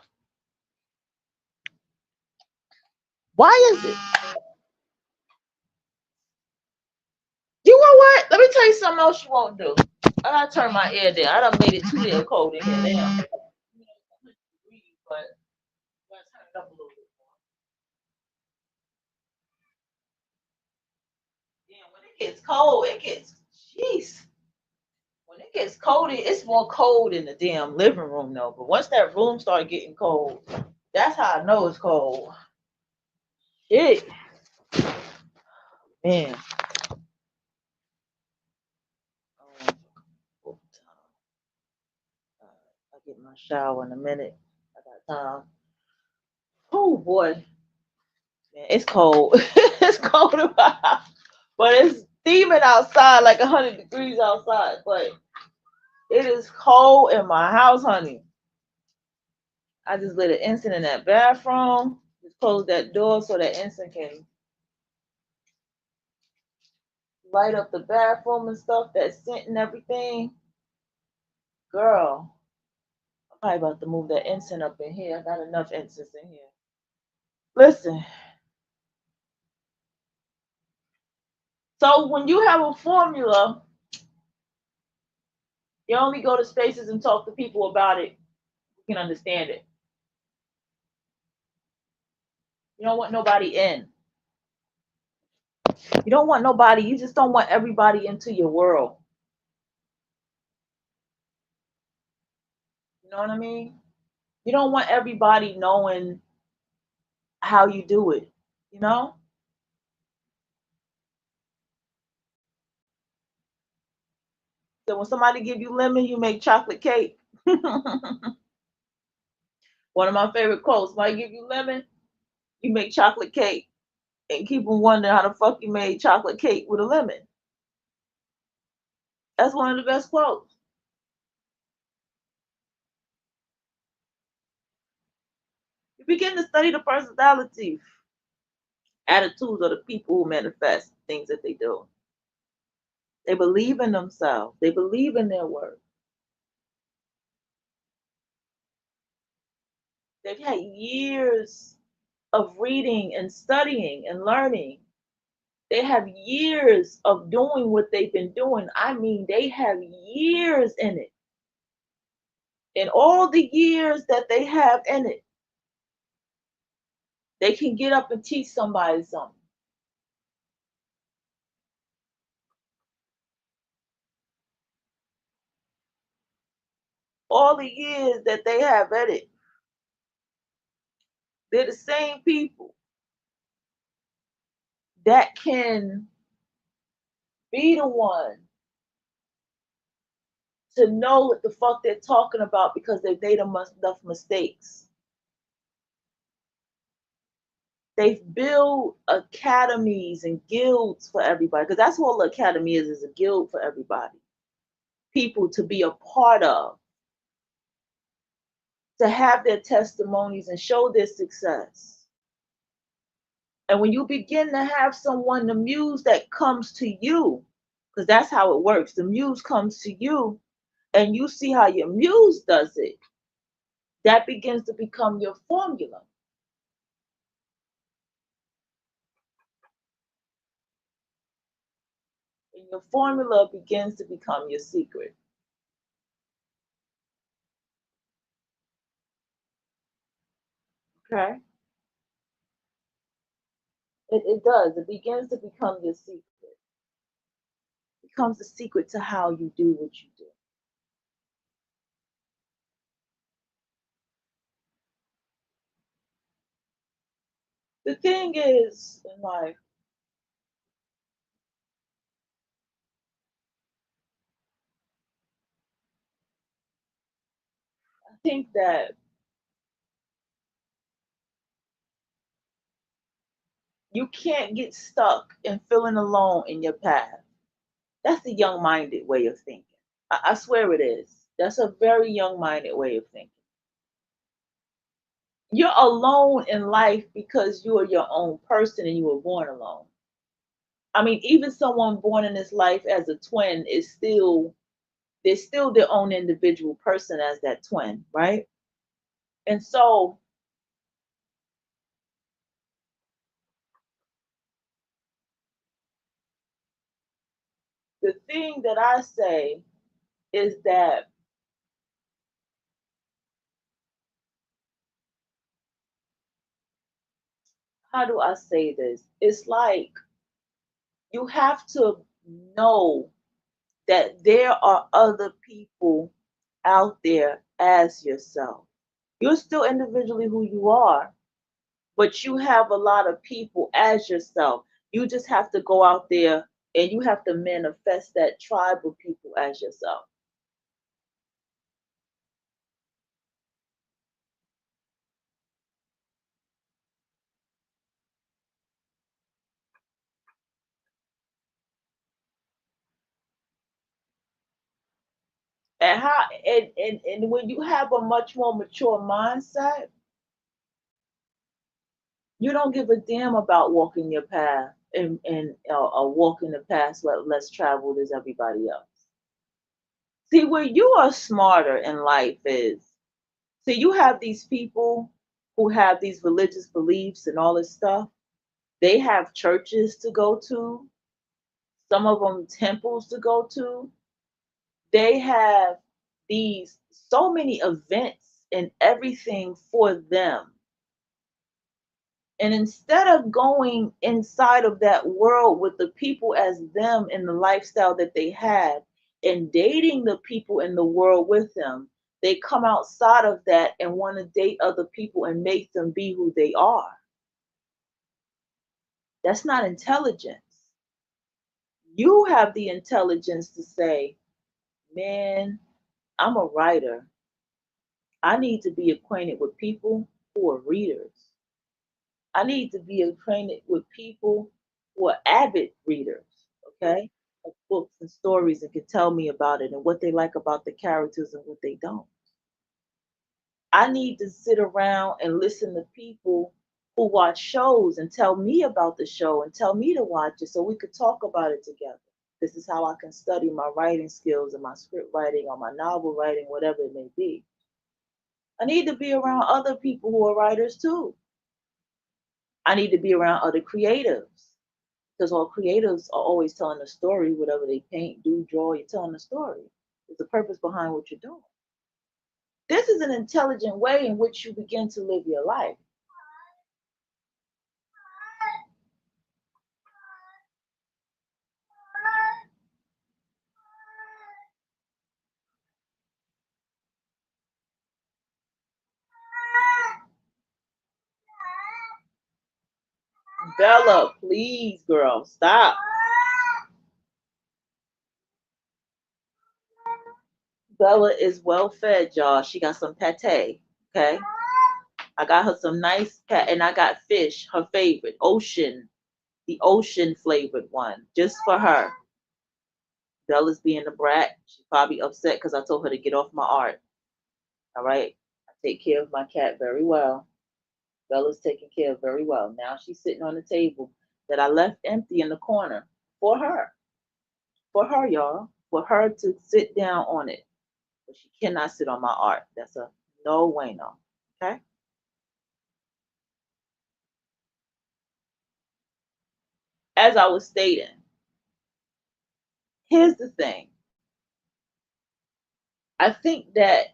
Why is it? You know what? Let me tell you something else you won't do. I gotta turn my air down. I done made it too damn cold in here now. But let's turn it up a little bit more. Yeah, when it gets cold, it gets jeez. When it gets cold, it's more cold in the damn living room though. But once that room started getting cold, that's how I know it's cold. Shit, man. Um, I'll get my shower in a minute. I got time. Oh boy, man, it's cold. It's cold in my house, but it's steaming outside, like 100 degrees outside. But it is cold in my house, honey. I just lit an instant in that bathroom. Just close that door so that instant can light up the bathroom and stuff, that scent and everything. Girl, I'm probably about to move that incense up in here. I got enough incense in here. Listen, so when you have a formula, you only go to spaces and talk to people about it who can understand it. You don't want nobody in. You don't want nobody, you just don't want everybody into your world. You know what I mean? You don't want everybody knowing how you do it, you know? So when somebody give you lemon, you make chocolate cake. One of my favorite quotes, somebody give you lemon, you make chocolate cake. And keep them wondering how the fuck you made chocolate cake with a lemon. That's one of the best quotes. You begin to study the personality, attitudes of the people who manifest things that they do. They believe in themselves. They believe in their work. They've had years of reading and studying and learning. They have years of doing what they've been doing. I mean, they have years in it. And all the years that they have in it, they can get up and teach somebody something. All the years that they have in it, they're the same people that can be the one to know what the fuck they're talking about because they've made enough mistakes. They've built academies and guilds for everybody because that's what the academy is a guild for everybody. People to be a part of, to have their testimonies and show their success. And when you begin to have someone, the muse that comes to you, because that's how it works, the muse comes to you and you see how your muse does it, that begins to become your formula. Your formula begins to become your secret. Okay? It does. It begins to become your secret. It becomes the secret to how you do what you do. The thing is, in life, I think that you can't get stuck in feeling alone in your path. That's a young minded way of thinking. I swear it is. That's a very young minded way of thinking. You're alone in life because you are your own person and you were born alone. I mean, even someone born in this life as a twin is still, they're still their own individual person as that twin, right? And so the thing that I say is that, how do I say this? It's like you have to know that there are other people out there as yourself. You're still individually who you are, but you have a lot of people as yourself. You just have to go out there and you have to manifest that tribe of people as yourself. And when you have a much more mature mindset, you don't give a damn about walking your path and walking the path less traveled as everybody else. See, where you are smarter in life is, see, you have these people who have these religious beliefs and all this stuff. They have churches to go to, some of them temples to go to. They have these so many events and everything for them. And instead of going inside of that world with the people as them and the lifestyle that they had and dating the people in the world with them, they come outside of that and want to date other people and make them be who they are. That's not intelligence. You have the intelligence to say, man, I'm a writer. I need to be acquainted with people who are readers. I need to be acquainted with people who are avid readers, okay, of books and stories and can tell me about it and what they like about the characters and what they don't. I need to sit around and listen to people who watch shows and tell me about the show and tell me to watch it so we could talk about it together. This is how I can study my writing skills and my script writing or my novel writing, whatever it may be. I need to be around other people who are writers too. I need to be around other creatives because all creatives are always telling a story, whatever they paint, do, draw, you're telling a story. There's a purpose behind what you're doing. This is an intelligent way in which you begin to live your life. Bella, please, girl, stop. Bella is well fed, y'all. She got some pate, okay? I got her some nice pat, and I got fish, her favorite, ocean, the ocean flavored one, just for her. Bella's being a brat. She's probably upset because I told her to get off my art. All right. I take care of my cat very well. Bella's taken care of very well. Now she's sitting on the table that I left empty in the corner for her. For her, y'all. For her to sit down on it. But she cannot sit on my art. That's a no way, no. Okay? As I was stating, Here's the thing. I think that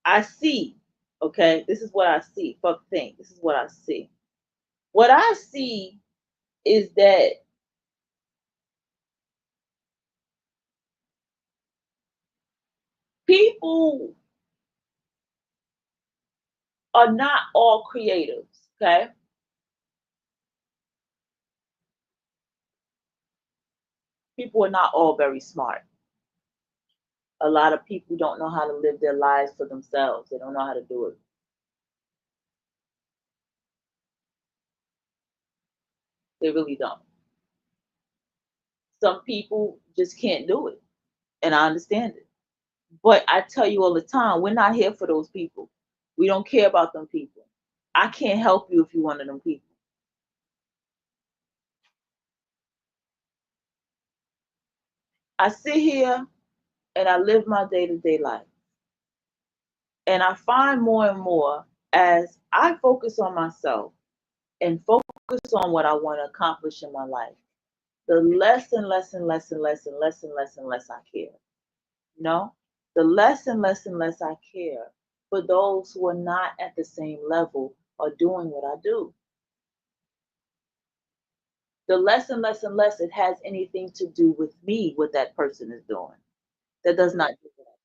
I see, okay, this is what I see. Fuck think. This is what I see. What I see is that people are not all creatives, okay? People are not all very smart. A lot of people don't know how to live their lives for themselves. They don't know how to do it. They really don't. Some people just can't do it, and I understand it. But I tell you all the time, we're not here for those people. We don't care about them people. I can't help you if you're one of them people. I sit here and I live my day to day life. And I find more and more as I focus on myself and focus on what I want to accomplish in my life, the less and less and less and less and less and less and less I care. You know, the less and less and less I care for those who are not at the same level or doing what I do. The less and less and less it has anything to do with me, what that person is doing. That does not do that.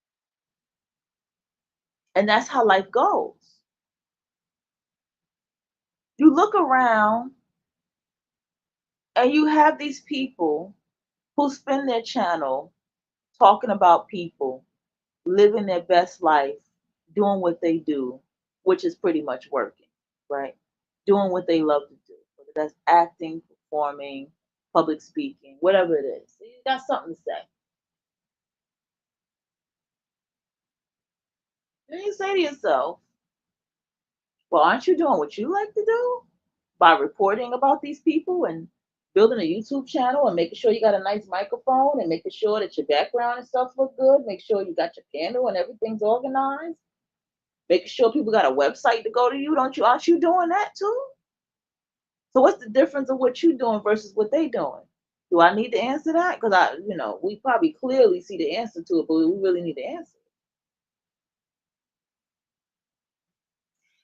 And that's how life goes. You look around and you have these people who spend their channel talking about people, living their best life, doing what they do, which is pretty much working, right? Doing what they love to do, whether that's acting, performing, public speaking, whatever it is. You got something to say. Then you say to yourself, well, aren't you doing what you like to do by reporting about these people and building a YouTube channel and making sure you got a nice microphone and making sure that your background and stuff look good, make sure you got your candle and everything's organized, making sure people got a website to go to you. Don't you aren't you doing that too? So what's the difference of what you doing versus what they doing? Do I need to answer that? Because we probably clearly see the answer to it, but we really need to answer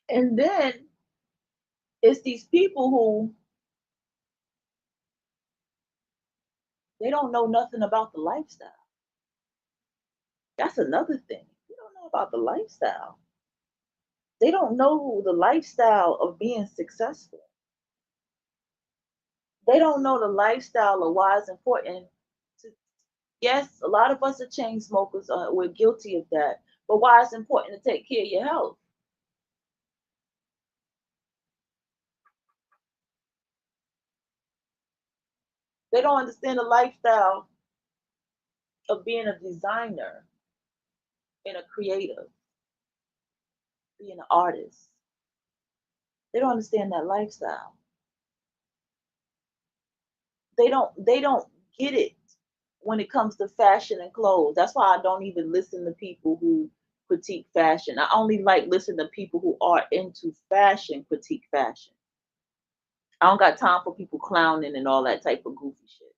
it. And then it's these people who they don't know nothing about the lifestyle. That's another thing. You don't know about the lifestyle. They don't know the lifestyle of being successful. They don't know the lifestyle of why it's important to, yes, a lot of us are chain smokers, we're guilty of that, but why it's important to take care of your health. They don't understand the lifestyle of being a designer and a creative, being an artist. They don't understand that lifestyle. They don't get it when it comes to fashion and clothes. That's why I don't even listen to people who critique fashion. I only like listen to people who are into fashion critique fashion. I don't got time for people clowning and all that type of goofy shit.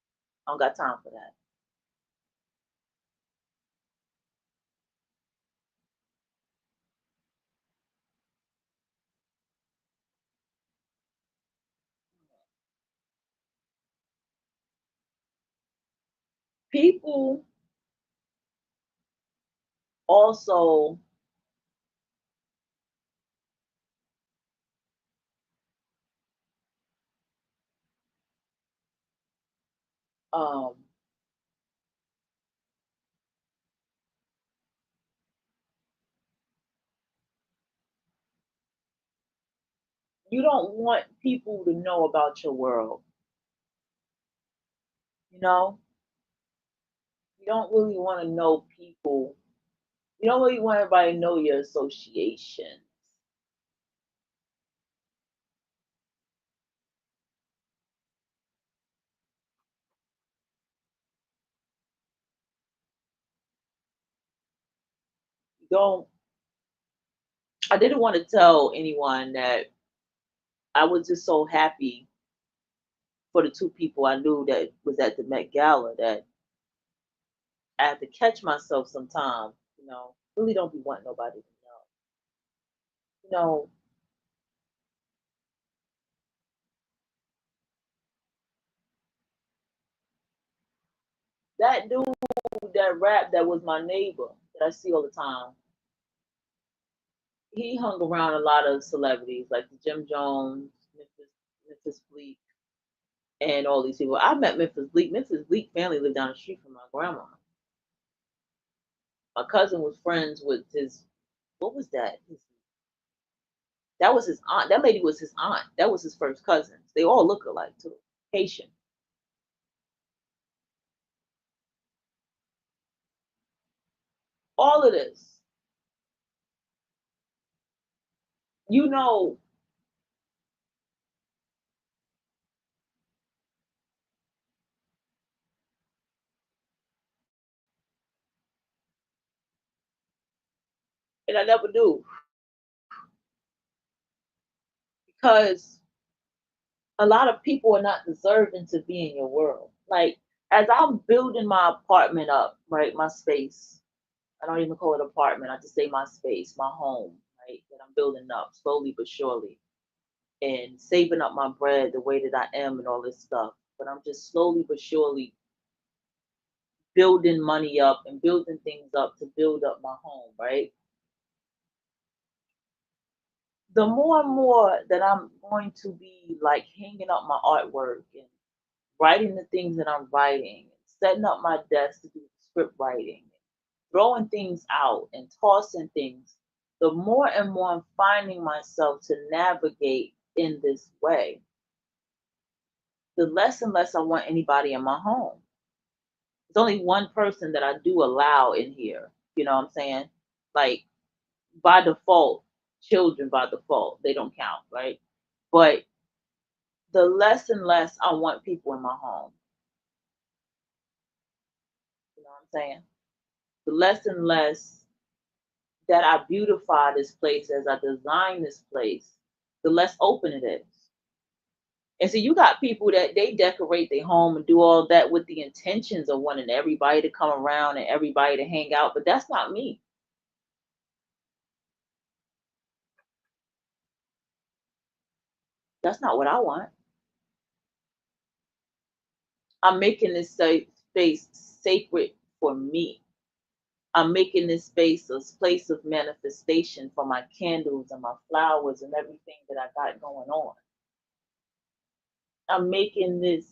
I don't got time for that. People also um you don't want people to know about your world. You know, you don't really want to know people. You don't really want everybody to know your associations. You don't. I didn't want to tell anyone that I was just so happy for the two people I knew that was at the Met Gala that I had to catch myself sometime, really don't be wanting nobody to know. You know, that dude that rap that was my neighbor that I see all the time, he hung around a lot of celebrities like the Jim Jones, Memphis Bleak, and all these people. I met Memphis Bleak. Memphis Bleak family lived down the street from my grandma. My cousin was friends with his, what was that? That was his aunt. That lady was his aunt. That was his first cousins. They all look alike too. Haitian. All of this. You know, and I never do because a lot of people are not deserving to be in your world. Like, as I'm building my apartment up, right, my space, I don't even call it apartment, I just say my space, my home, right, that I'm building up slowly but surely and saving up my bread the way that I am and all this stuff. But I'm just slowly but surely building money up and building things up to build up my home, right? The more and more that I'm going to be like hanging up my artwork and writing the things that I'm writing, setting up my desk to do script writing, throwing things out and tossing things, the more and more I'm finding myself to navigate in this way, the less and less I want anybody in my home. There's only one person that I do allow in here. You know what I'm saying? Like, by default, children by default, they don't count, right? But the less and less I want people in my home. You know what I'm saying? The less and less that I beautify this place as I design this place, the less open it is. And so you got people that they decorate their home and do all that with the intentions of wanting everybody to come around and everybody to hang out, but that's not me. That's not what I want. I'm making this space sacred for me. I'm making this space a place of manifestation for my candles and my flowers and everything that I got going on. I'm making this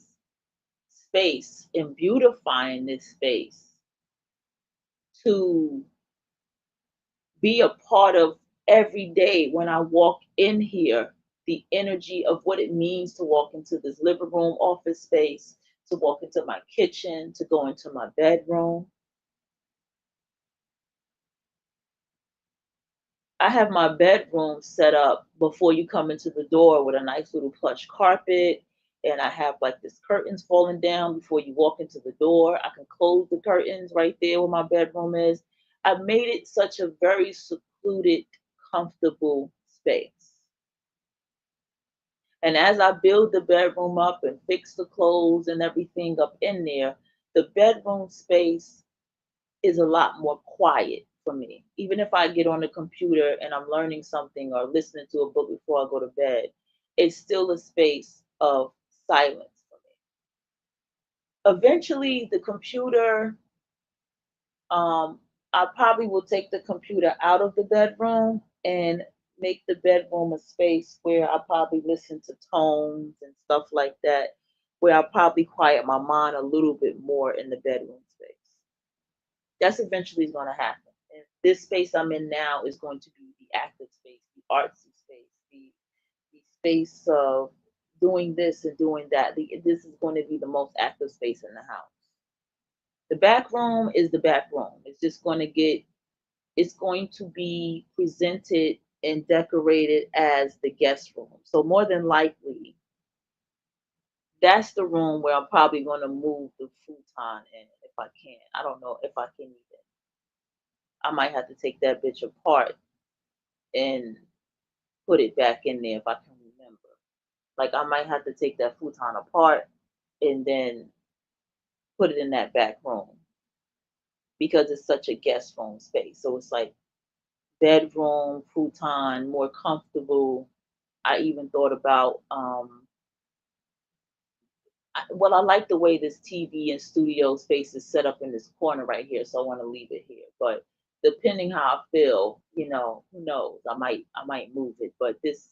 space and beautifying this space to be a part of every day when I walk in here, the energy of what it means to walk into this living room office space, to walk into my kitchen, to go into my bedroom. I have my bedroom set up before you come into the door with a nice little plush carpet. And I have like this curtains falling down before you walk into the door. I can close the curtains right there where my bedroom is. I've made it such a very secluded, comfortable space. And as I build the bedroom up and fix the clothes and everything up in there, the bedroom space is a lot more quiet for me. Even if I get on the computer and I'm learning something or listening to a book before I go to bed, it's still a space of silence for me. Eventually, the computer, um, I probably will take the computer out of the bedroom and make the bedroom a space where I probably listen to tones and stuff like that, where I probably quiet my mind a little bit more in the bedroom space. That's eventually going to happen. And this space I'm in now is going to be the active space, the artsy space, the space of doing this and doing that. This is going to be the most active space in the house. The back room is the back room. It's going to be presented and decorated as the guest room. So more than likely, that's the room where I'm probably going to move the futon in if I can. I don't know if I can even. I might have to take that bitch apart and put it back in there if I can remember. Like I might have to take that futon apart and then put it in that back room because it's such a guest room space. So it's like bedroom, futon, more comfortable. I even thought about well, I like the way this TV and studio space is set up in this corner right here, so I want to leave it here. But depending how I feel, who knows? I might move it. But this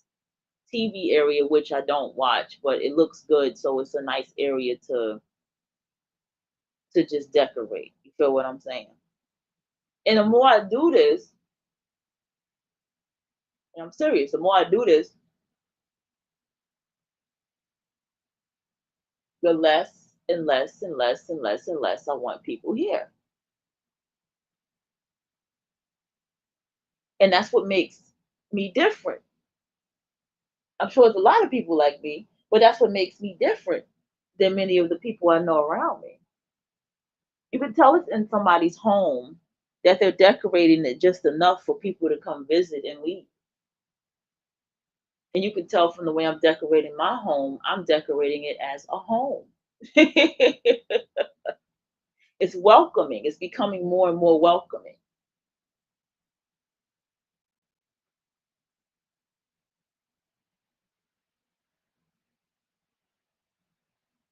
TV area, which I don't watch, but it looks good, so it's a nice area to just decorate. You feel what I'm saying? And the more I do this, and I'm serious, the more I do this, the less and less and less and less and less I want people here. And that's what makes me different. I'm sure there's a lot of people like me, but that's what makes me different than many of the people I know around me. You can tell it's in somebody's home that they're decorating it just enough for people to come visit and leave. And you can tell from the way I'm decorating my home, I'm decorating it as a home. It's welcoming. It's becoming more and more welcoming.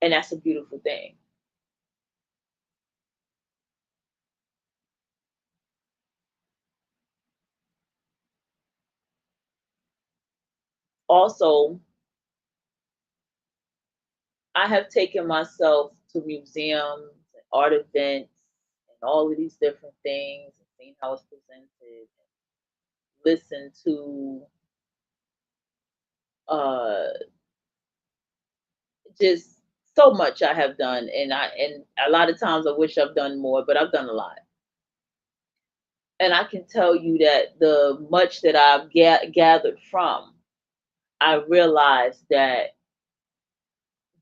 And that's a beautiful thing. Also, I have taken myself to museums and art events and all of these different things and seen how it's presented, listened to uh just so much I have done, and a lot of times I wish I've done more, but I've done a lot. And I can tell you that the much that I've gathered from, I realized that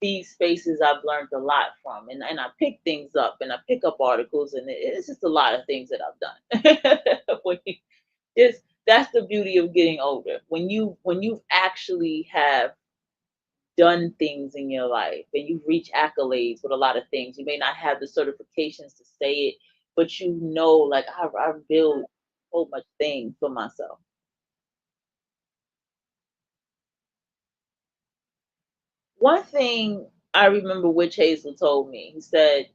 these spaces I've learned a lot from, and I pick things up and I pick up articles, and it's just a lot of things that I've done. When you, just that's the beauty of getting older. When you actually have done things in your life and you've reached accolades with a lot of things, you may not have the certifications to say it, but like I build so much things for myself. One thing I remember Witch Hazel told me, he said,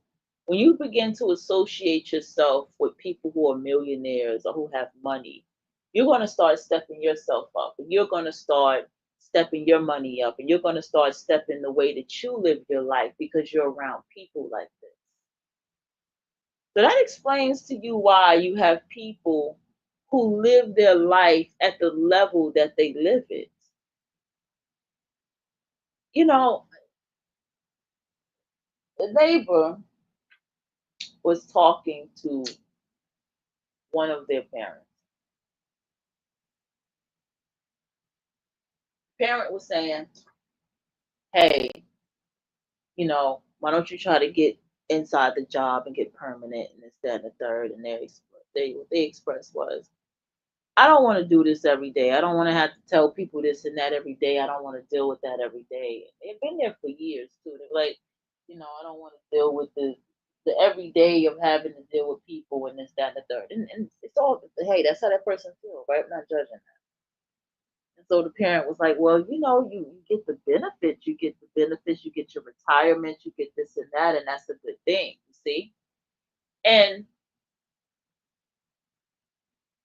when you begin to associate yourself with people who are millionaires or who have money, you're going to start stepping yourself up and you're going to start stepping your money up and you're going to start stepping the way that you live your life because you're around people like this. So that explains to you why you have people who live their life at the level that they live it. You know, the neighbor was talking to one of their parents. Parent was saying, "Hey, why don't you try to get inside the job and get permanent and this, that, and the third?" And what they expressed was, "I don't want to do this every day. I don't want to have to tell people this and that every day. I don't want to deal with that every day." They've been there for years too. They're like, I don't want to deal with the everyday of having to deal with people and this, that, and the third. And it's all, hey, that's how that person feels, right? I'm not judging. And so the parent was like, "Well, you get the benefits, you get your retirement, you get this and that, and that's a good thing, you see?" And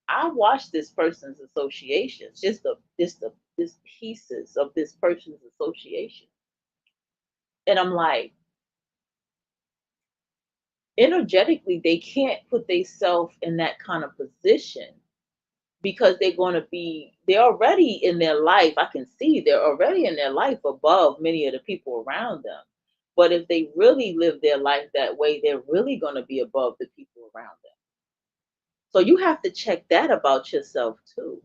I watched this person's associations, just pieces of this person's association. And I'm like, energetically, they can't put themselves in that kind of position because they're already in their life. I can see they're already in their life above many of the people around them. But if they really live their life that way, they're really going to be above the people around them. So you have to check that about yourself too.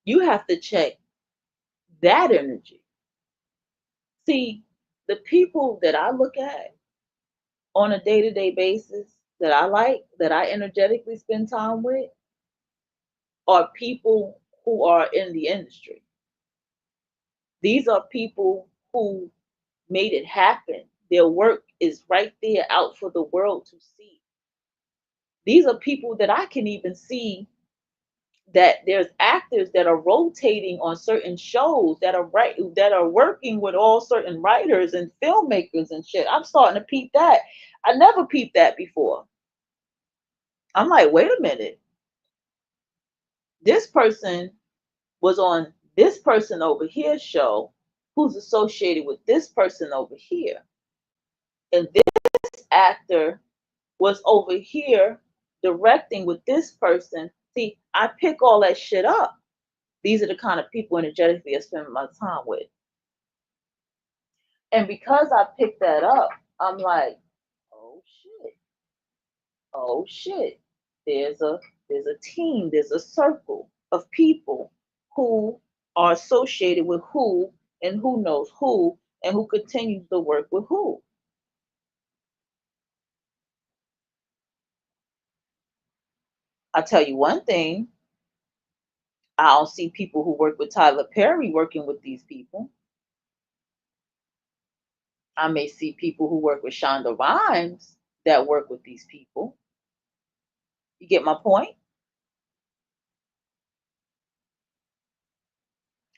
You have to check that energy. See, the people that I look at on a day to day basis that I like, that I energetically spend time with, are people who are in the industry. These are people who made it happen. Their work is right there out for the world to see. These are people that I can even see that there's actors that are rotating on certain shows that are working with all certain writers and filmmakers and shit. I'm starting to peep that. I never peeped that before. I'm like, wait a minute. This person was on this person over here show who's associated with this person over here. And this actor was over here directing with this person. See, I pick all that shit up. These are the kind of people energetically I spend my time with. And because I picked that up, I'm like, oh shit. Oh shit. There's a team, there's a circle of people who are associated with who and who knows who and who continues to work with who. I'll tell you one thing, I don't see people who work with Tyler Perry working with these people. I may see people who work with Shonda Rhimes that work with these people. You get my point?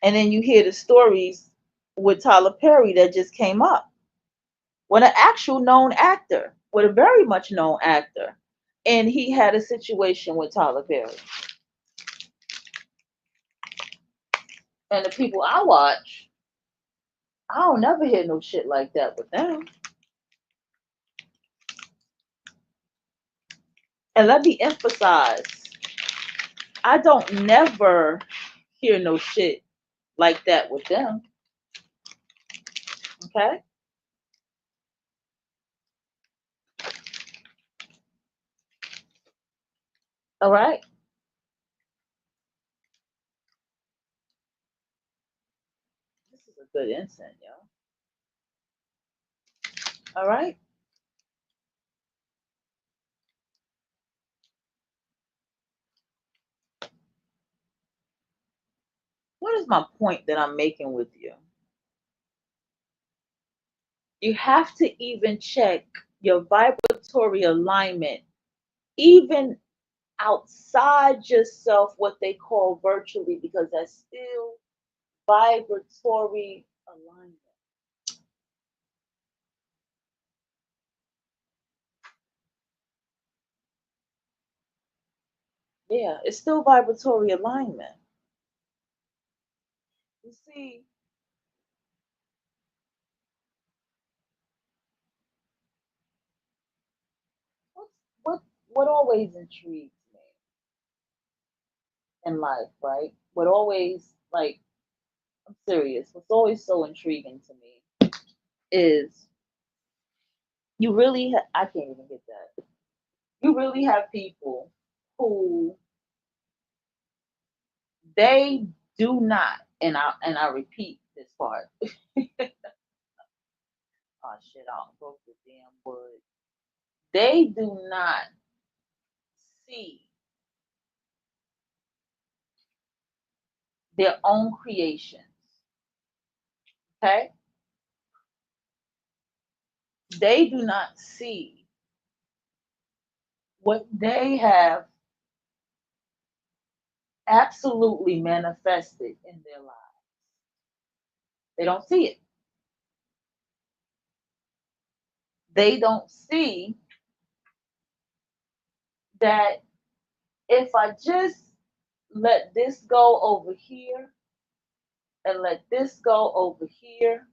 And then you hear the stories with Tyler Perry that just came up. With an actual known actor, with a very much known actor. And he had a situation with Tyler Perry. And the people I watch, I don't never hear no shit like that with them. And let me emphasize, I don't never hear no shit like that with them. Okay? All right? This is a good incense, yo. All right? What is my point that I'm making with you? You have to even check your vibratory alignment, even outside yourself, what they call virtually, because that's still vibratory alignment. Yeah, it's still vibratory alignment. You see, what's, what always intrigues me in life, right? What always, like, I'm serious, what's always so intriguing to me is you really, I can't even get that. You really have people who they do not, and I repeat this part. Oh shit, I broke the damn wood. They do not see their own creations. Okay? They do not see what they have absolutely manifested in their lives. They don't see it. They don't see that if I just let this go over here and let this go over here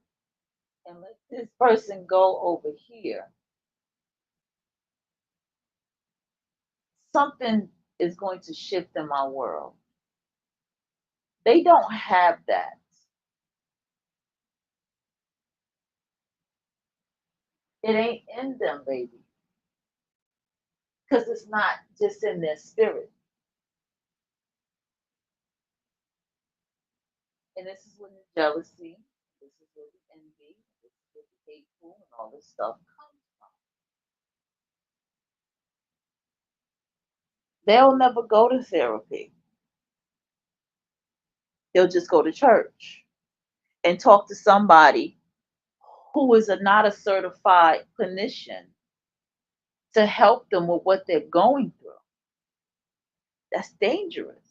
and let this person go over here, something is going to shift in my world. They don't have that. It ain't in them, baby, because it's not just in their spirit. And this is when the jealousy, this is where the envy, this is where the hateful, and all this stuff comes from. They'll never go to therapy. They'll just go to church and talk to somebody who is not a certified clinician to help them with what they're going through. That's dangerous,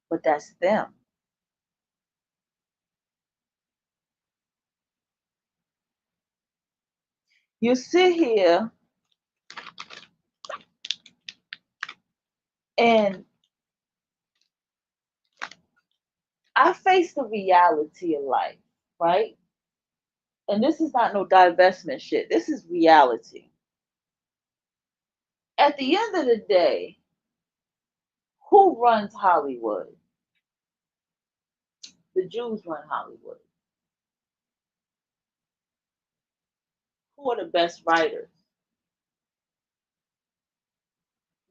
but that's them. You sit here and I face the reality of life, right? And this is not no divestment shit. This is reality. At the end of the day, who runs Hollywood? The Jews run Hollywood. Who are the best writers?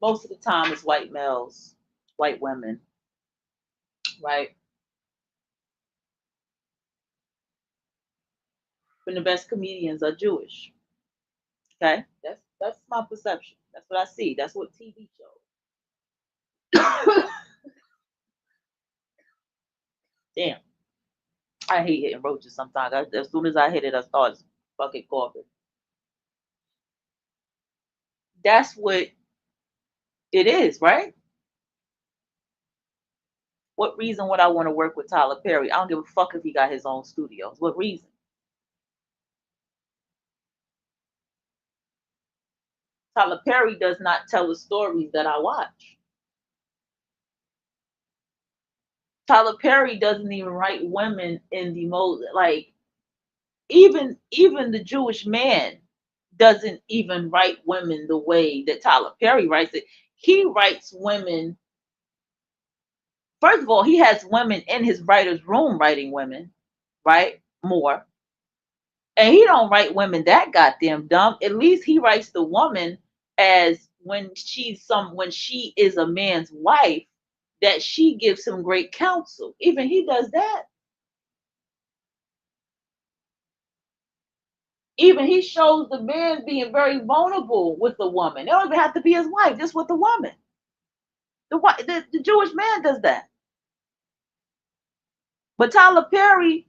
Most of the time it's white males, white women, right? But the best comedians are Jewish. Okay? That's my perception. That's what I see. That's what TV shows. Damn. I hate hitting roaches sometimes. As soon as I hit it, I start fucking coughing. That's what it is, right? What reason would I want to work with Tyler Perry? I don't give a fuck if he got his own studios. What reason? Tyler Perry does not tell the stories that I watch. Tyler Perry doesn't even write women in the most like even the Jewish man doesn't even write women the way that Tyler Perry writes it. He writes women. First of all, he has women in his writer's room writing women, right? More. And he don't write women that goddamn dumb. At least he writes the woman as when she is a man's wife, that she gives him great counsel. Even he does that. Even he shows the man being very vulnerable with the woman. It don't even have to be his wife, just with the woman. The Jewish man does that. But Tyler Perry,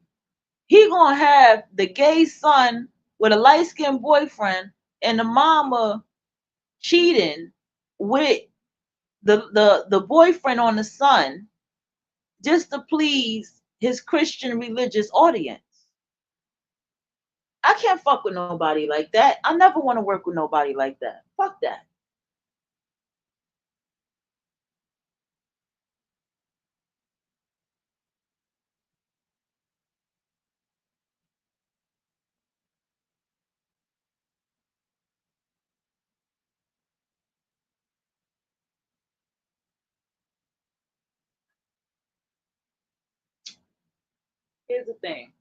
he gonna have the gay son with a light skinned boyfriend and the mama cheating with the boyfriend on the son just to please his Christian religious audience. I can't fuck with nobody like that. I never want to work with nobody like that. Fuck that. Here's the thing.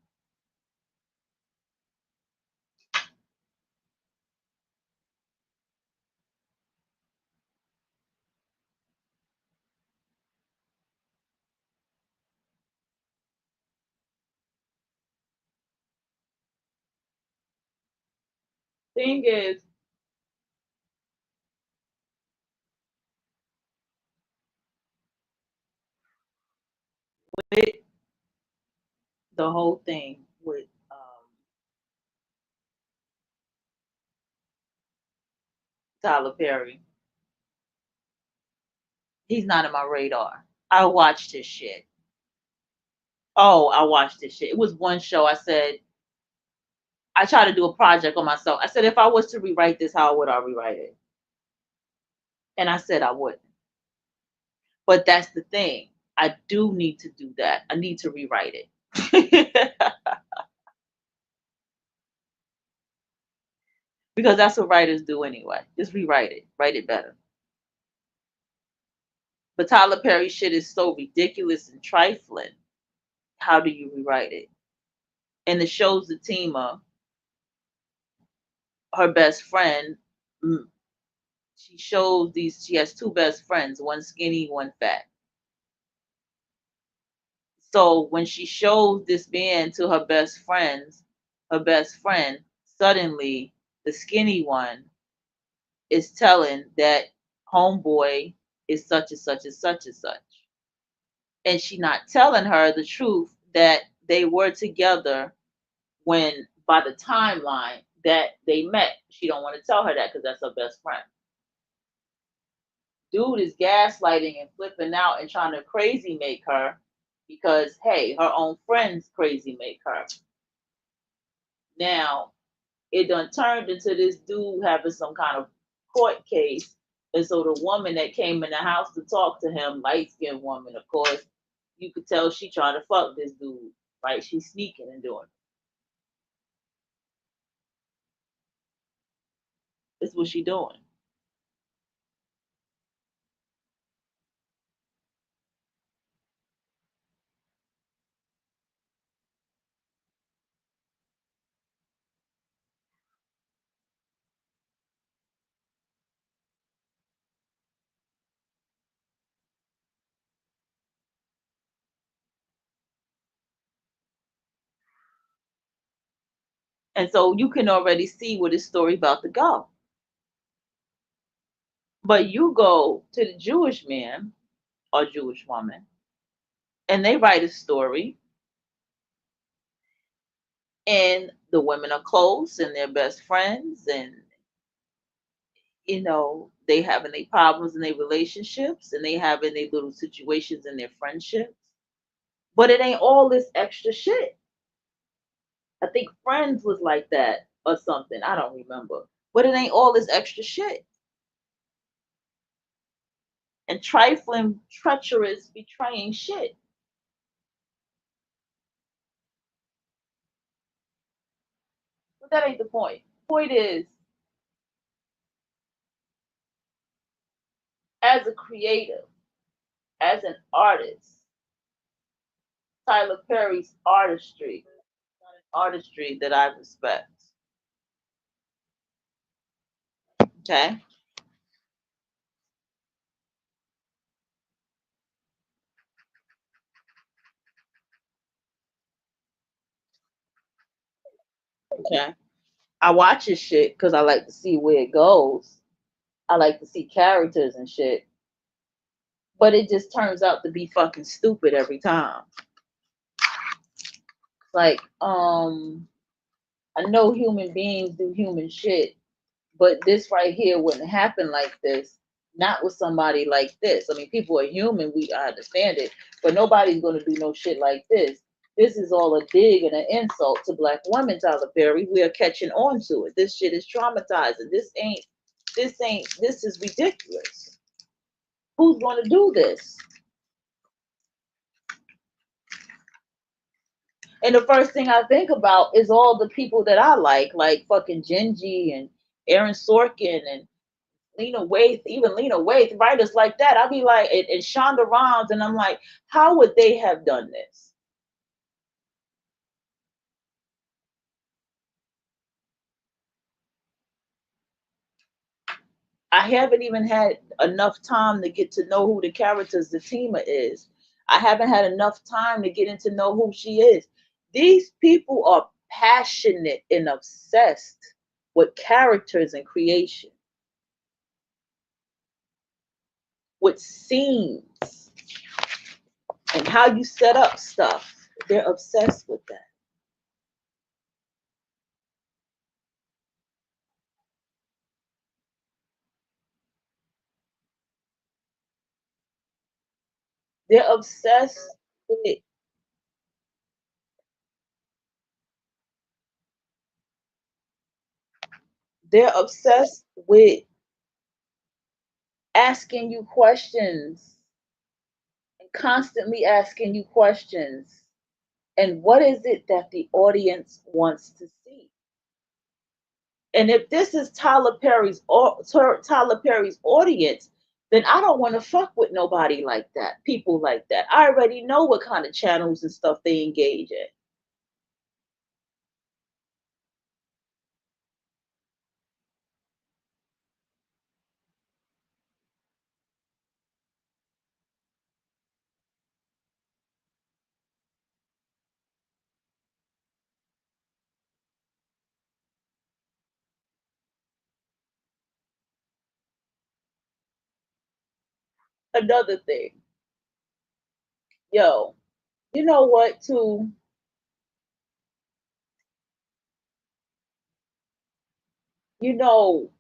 Thing is, with the whole thing with Tyler Perry, he's not on my radar. I watched his shit. Oh, I watched this shit. It was one show. I said I tried to do a project on myself. I said if I was to rewrite this, how would I rewrite it? And I said I wouldn't. But that's the thing. I do need to do that. I need to rewrite it. Because that's what writers do anyway. Just rewrite it. Write it better. But Tyler Perry shit is so ridiculous and trifling. How do you rewrite it? And it shows the team of her best friend. She has two best friends, one skinny, one fat. So when she shows this man to her best friend, suddenly the skinny one is telling that homeboy is such and such and such and such. And she not telling her the truth that they were together when by the timeline that they met. She don't want to tell her that because that's her best friend. Dude is gaslighting and flipping out and trying to crazy make her because hey, her own friends crazy make her. Now it done turned into this dude having some kind of court case. And so the woman that came in the house to talk to him, light skinned woman, of course, you could tell she trying to fuck this dude, right? She's sneaking and doing it. That's what she doing. And so you can already see where this story about to go. But you go to the Jewish man or Jewish woman, and they write a story, and the women are close and they're best friends, and they having their problems in their relationships, and they having their little situations in their friendships. But it ain't all this extra shit. I think Friends was like that or something. I don't remember. But it ain't all this extra shit. And trifling, treacherous, betraying shit. But that ain't the point. Point is, as a creative, as an artist, Tyler Perry's artistry, not an artistry that I respect. Okay? Okay. I watch his shit because I like to see where it goes. I like to see characters and shit. But it just turns out to be fucking stupid every time. Like, I know human beings do human shit, but this right here wouldn't happen like this. Not with somebody like this. I mean, people are human, I understand it, but nobody's gonna do no shit like this. This is all a dig and an insult to black women, Tyler Perry. We are catching on to it. This shit is traumatizing. This is ridiculous. Who's gonna do this? And the first thing I think about is all the people that I like fucking Genji and Aaron Sorkin and Lena Waithe, even Lena Waithe, writers like that. I'd be like, and Shonda Rhimes, and I'm like, how would they have done this? I haven't even had enough time to get to know who the characters Zatima is. I haven't had enough time to get into know who she is. These people are passionate and obsessed with characters and creation, with scenes and how you set up stuff. They're obsessed with that. They're obsessed with they're obsessed with asking you questions and constantly asking you questions. And what is it that the audience wants to see? And if this is Tyler Perry's audience, then I don't want to fuck with nobody like that, people like that. I already know what kind of channels and stuff they engage in. Another thing, yo, you know what, too? You know,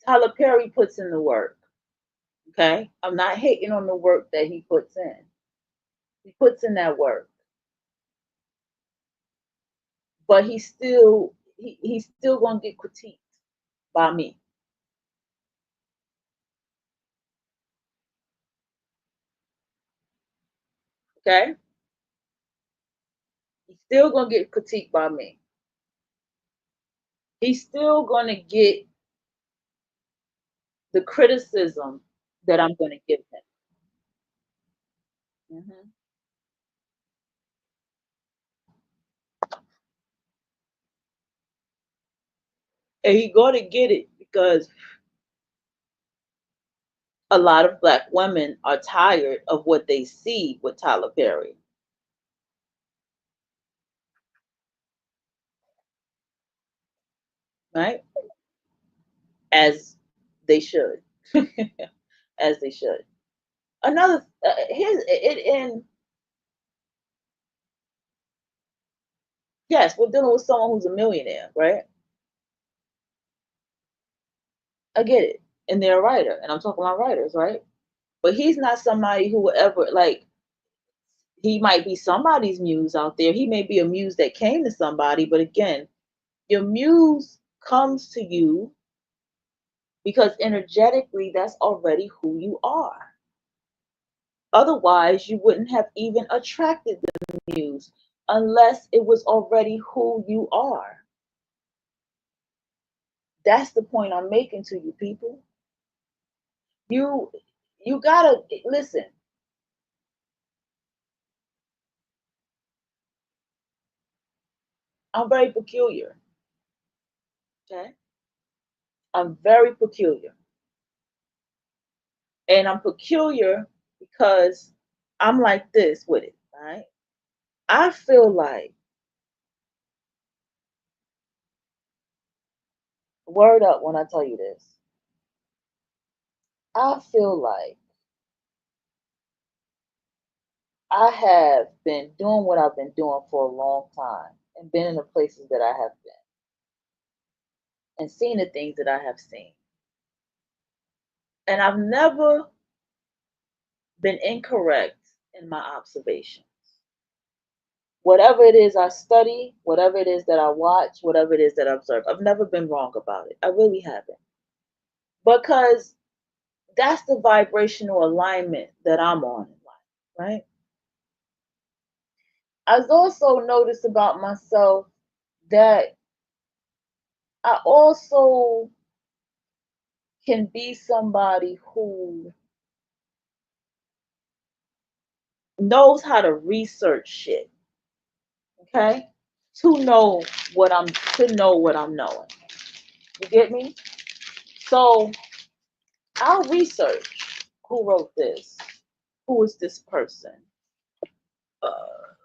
Tyler Perry puts in the work. Okay, I'm not hating on the work that he puts in. He puts in that work, but he's still gonna get critiqued by me. Okay, he's still gonna get critiqued by me. He's still gonna get the criticism that I'm gonna give him. Mhm. And he's gonna get it because a lot of black women are tired of what they see with Tyler Perry, right? As they should, as they should. Another here's it in yes, we're dealing with someone who's a millionaire, right? I get it, and they're a writer, and I'm talking about writers, right? But he's not somebody who will ever like. He might be somebody's muse out there. He may be a muse that came to somebody, but again, your muse comes to you because energetically that's already who you are. Otherwise, you wouldn't have even attracted the muse unless it was already who you are. That's the point I'm making to you people. You you gotta listen. I'm very peculiar. Okay. I'm very peculiar. And I'm peculiar because I'm like this with it, right? I feel like, word up when I tell you this, I feel like I have been doing what I've been doing for a long time and been in the places that I have been and seen the things that I have seen. And I've never been incorrect in my observations. Whatever it is I study, whatever it is that I watch, whatever it is that I observe, I've never been wrong about it. I really haven't. Because that's the vibrational alignment that I'm on in life, right? I've also noticed about myself that I also can be somebody who knows how to research shit, okay? To know what I'm knowing. You get me? So I'll research who wrote this, who is this person,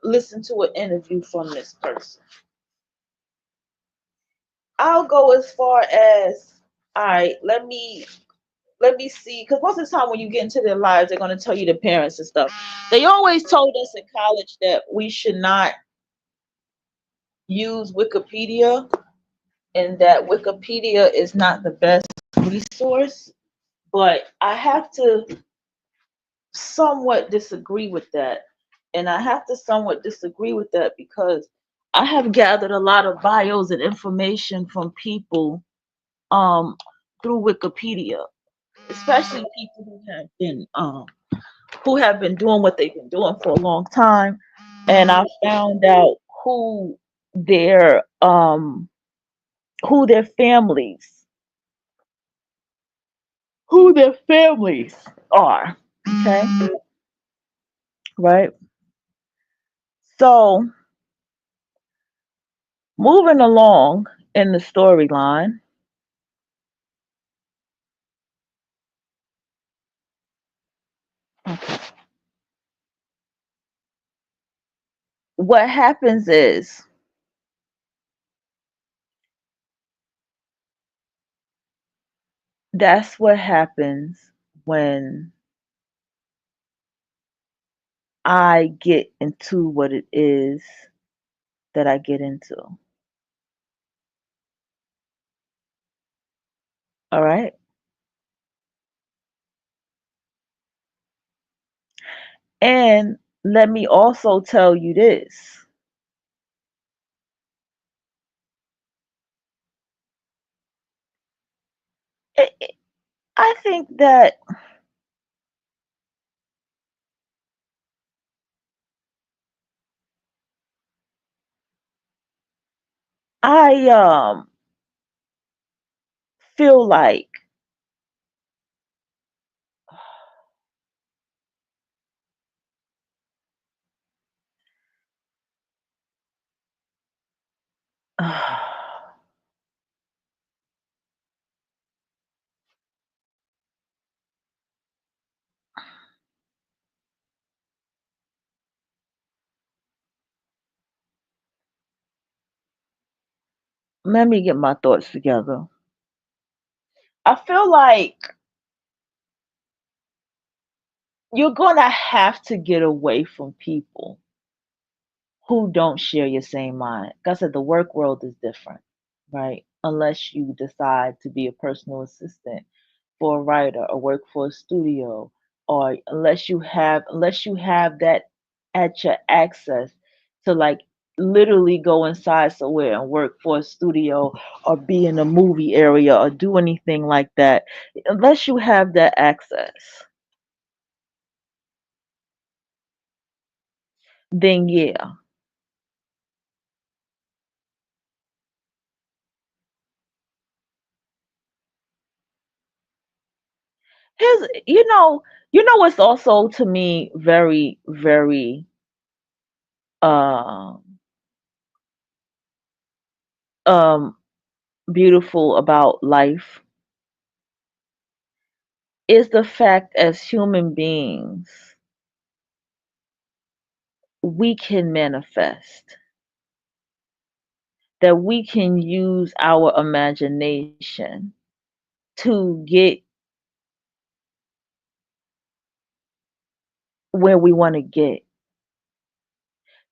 listen to an interview from this person. I'll go as far as, all right, let me see, because most of the time when you get into their lives, they're going to tell you the parents and stuff. They always told us in college that we should not use Wikipedia and that Wikipedia is not the best resource. But I have to somewhat disagree with that. And I have to somewhat disagree with that because I have gathered a lot of bios and information from people um, through Wikipedia, especially people who have been doing what they've been doing for a long time. And I found out their um, who their families who their families are. Okay, right. So moving along in the storyline, what happens is that's what happens when I get into what it is that I get into. All right. And let me also tell you this. I I think that I feel like let me get my thoughts together. I feel like you're gonna have to get away from people who don't share your same mind. Like I said, the work world is different, right? Unless you decide to be a personal assistant for a writer or work for a studio, or unless you have that at your access to like literally go inside somewhere and work for a studio or be in a movie area or do anything like that. Unless you have that access, then yeah. Here's you know what's also to me very, very um um beautiful about life is the fact as human beings we can manifest, that we can use our imagination to get where we want to get,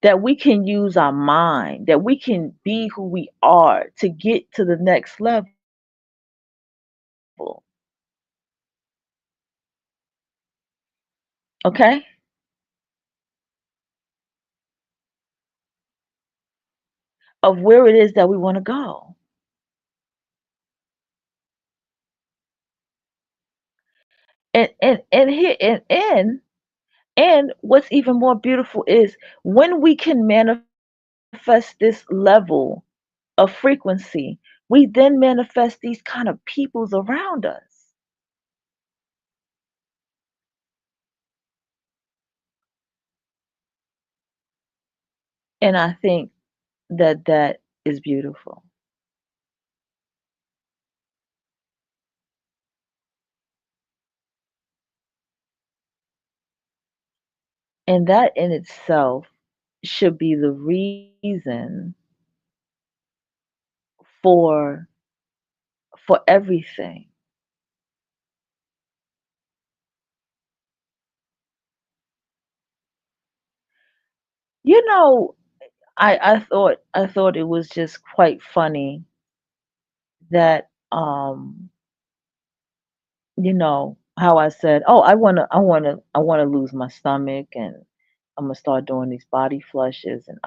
that we can use our mind, that we can be who we are to get to the next level, okay, of where it is that we want to go. And here and what's even more beautiful is when we can manifest this level of frequency, we then manifest these kind of peoples around us. And I think that that is beautiful. And that in itself should be the reason for everything. You know, I thought it was just quite funny that how I said, "Oh, I wanna lose my stomach, and Imma start doing these body flushes and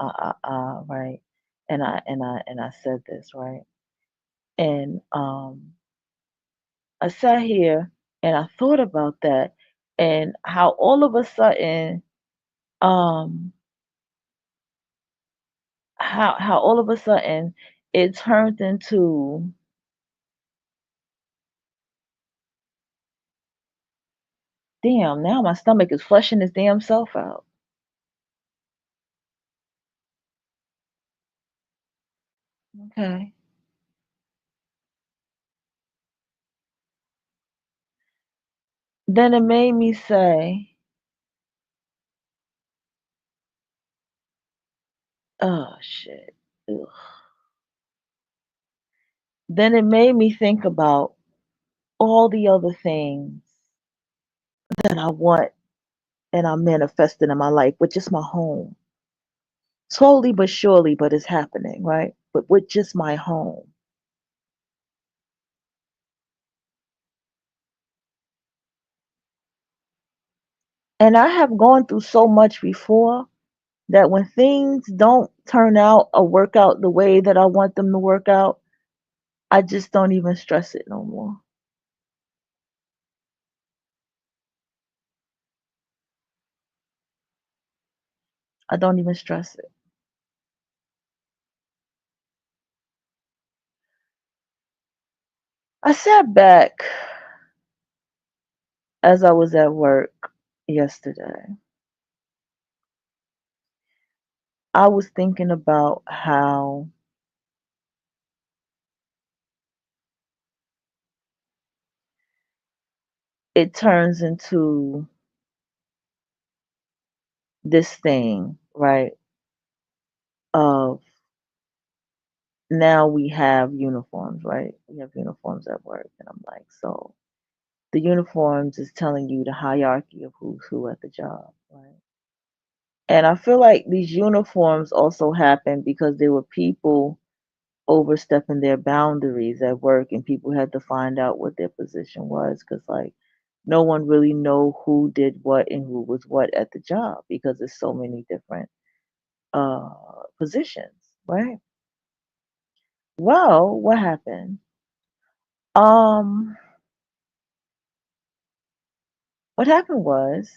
right?" And I said this, right? And I sat here and I thought about that and how all of a sudden, um, how all of a sudden it turned into, damn, now my stomach is flushing its damn self out. Okay. Then it made me say, oh shit. Ugh. Then it made me think about all the other things that I want and I'm manifesting in my life, with just my home. Slowly but surely, but it's happening, right? But with just my home. And I have gone through so much before that when things don't turn out or work out the way that I want them to work out, I just don't even stress it no more. I don't even stress it. I sat back as I was at work yesterday. I was thinking about how it turns into this thing, right? Of now we have uniforms, right? We have uniforms at work. And I'm like, so the uniforms is telling you the hierarchy of who's who at the job, right? And I feel like these uniforms also happen because there were people overstepping their boundaries at work and people had to find out what their position was because like no one really know who did what and who was what at the job because there's so many different positions, right? Well, what happened? Um, what happened was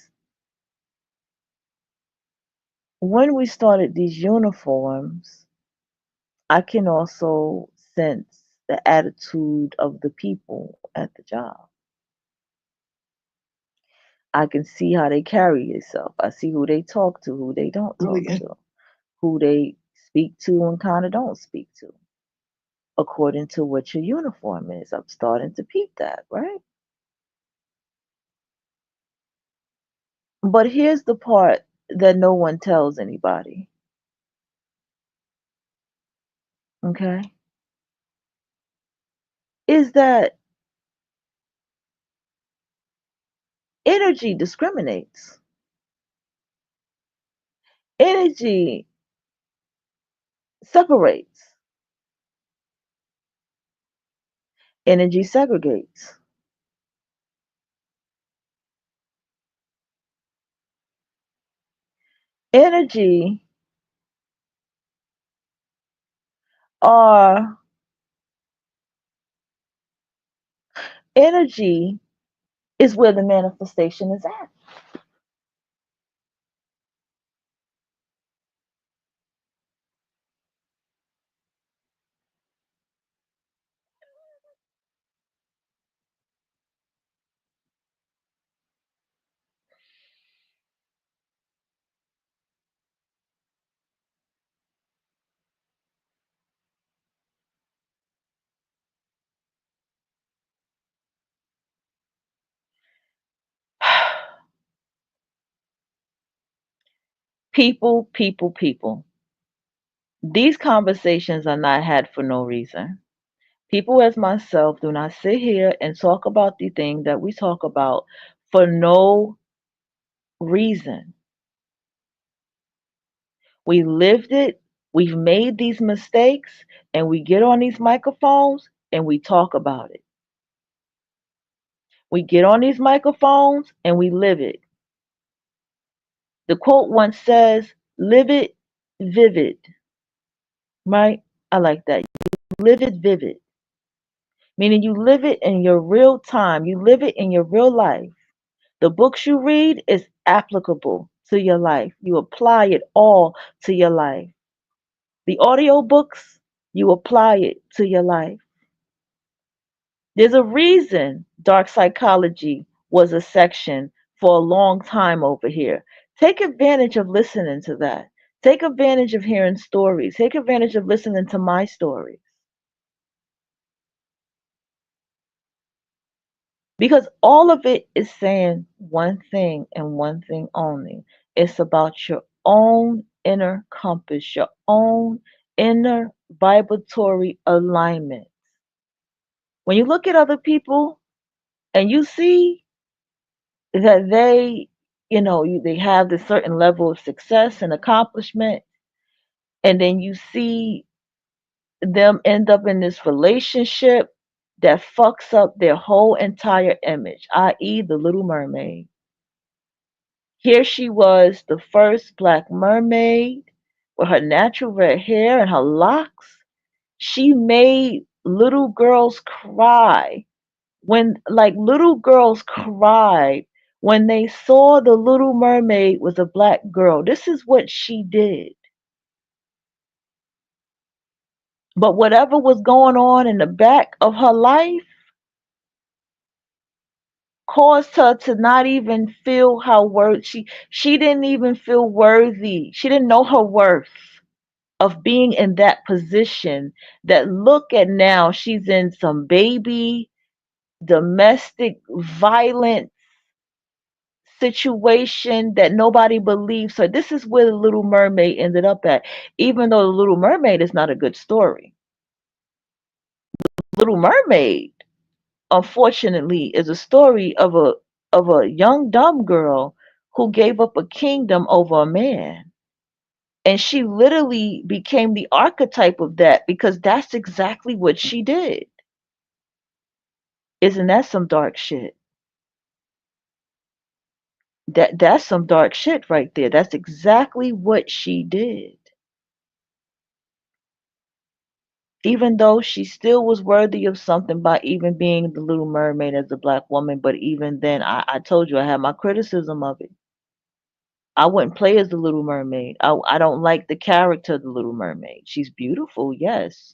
when we started these uniforms, I can also sense the attitude of the people at the job. I can see how they carry themselves. I see who they talk to, who they don't talk to, who they speak to and kind of don't speak to, according to what your uniform is. I'm starting to peep that, right? But here's the part that no one tells anybody, okay? Is that energy discriminates. Energy separates. Energy segregates. Energy are energy is where the manifestation is at. People, people, people. These conversations are not had for no reason. People as myself do not sit here and talk about the thing that we talk about for no reason. We lived it, we've made these mistakes, and we get on these microphones and we talk about it. We get on these microphones and we live it. The quote once says, live it vivid, right? I like that. Live it vivid, meaning you live it in your real time, you live it in your real life. The books you read is applicable to your life. You apply it all to your life. The audio books, you apply it to your life. There's a reason dark psychology was a section for a long time over here. Take advantage of listening to that. Take advantage of hearing stories. Take advantage of listening to my stories. Because all of it is saying one thing and one thing only. It's about your own inner compass, your own inner vibratory alignment. When you look at other people and you see that they have this certain level of success and accomplishment, and then you see them end up in this relationship that fucks up their whole entire image, i.e., the Little Mermaid. Here she was, the first black mermaid with her natural red hair and her locks. She made little girls cry when, like, little girls cried when they saw the Little Mermaid was a black girl. This is what she did. But whatever was going on in the back of her life caused her to not even feel how worth she didn't even feel worthy. She didn't know her worth of being in that position. That, look at now, she's in some baby domestic violence situation that nobody believes her. This is where the Little Mermaid ended up at. Even though the Little Mermaid is not a good story. Little Mermaid, unfortunately, is a story of a young dumb girl who gave up a kingdom over a man. And she literally became the archetype of that because that's exactly what she did. Isn't that some dark shit? That's some dark shit right there. That's exactly what she did. Even though she still was worthy of something by even being the Little Mermaid as a black woman, but even then, I told you I had my criticism of it. I wouldn't play as the Little Mermaid. I don't like the character of the Little Mermaid. She's beautiful, yes.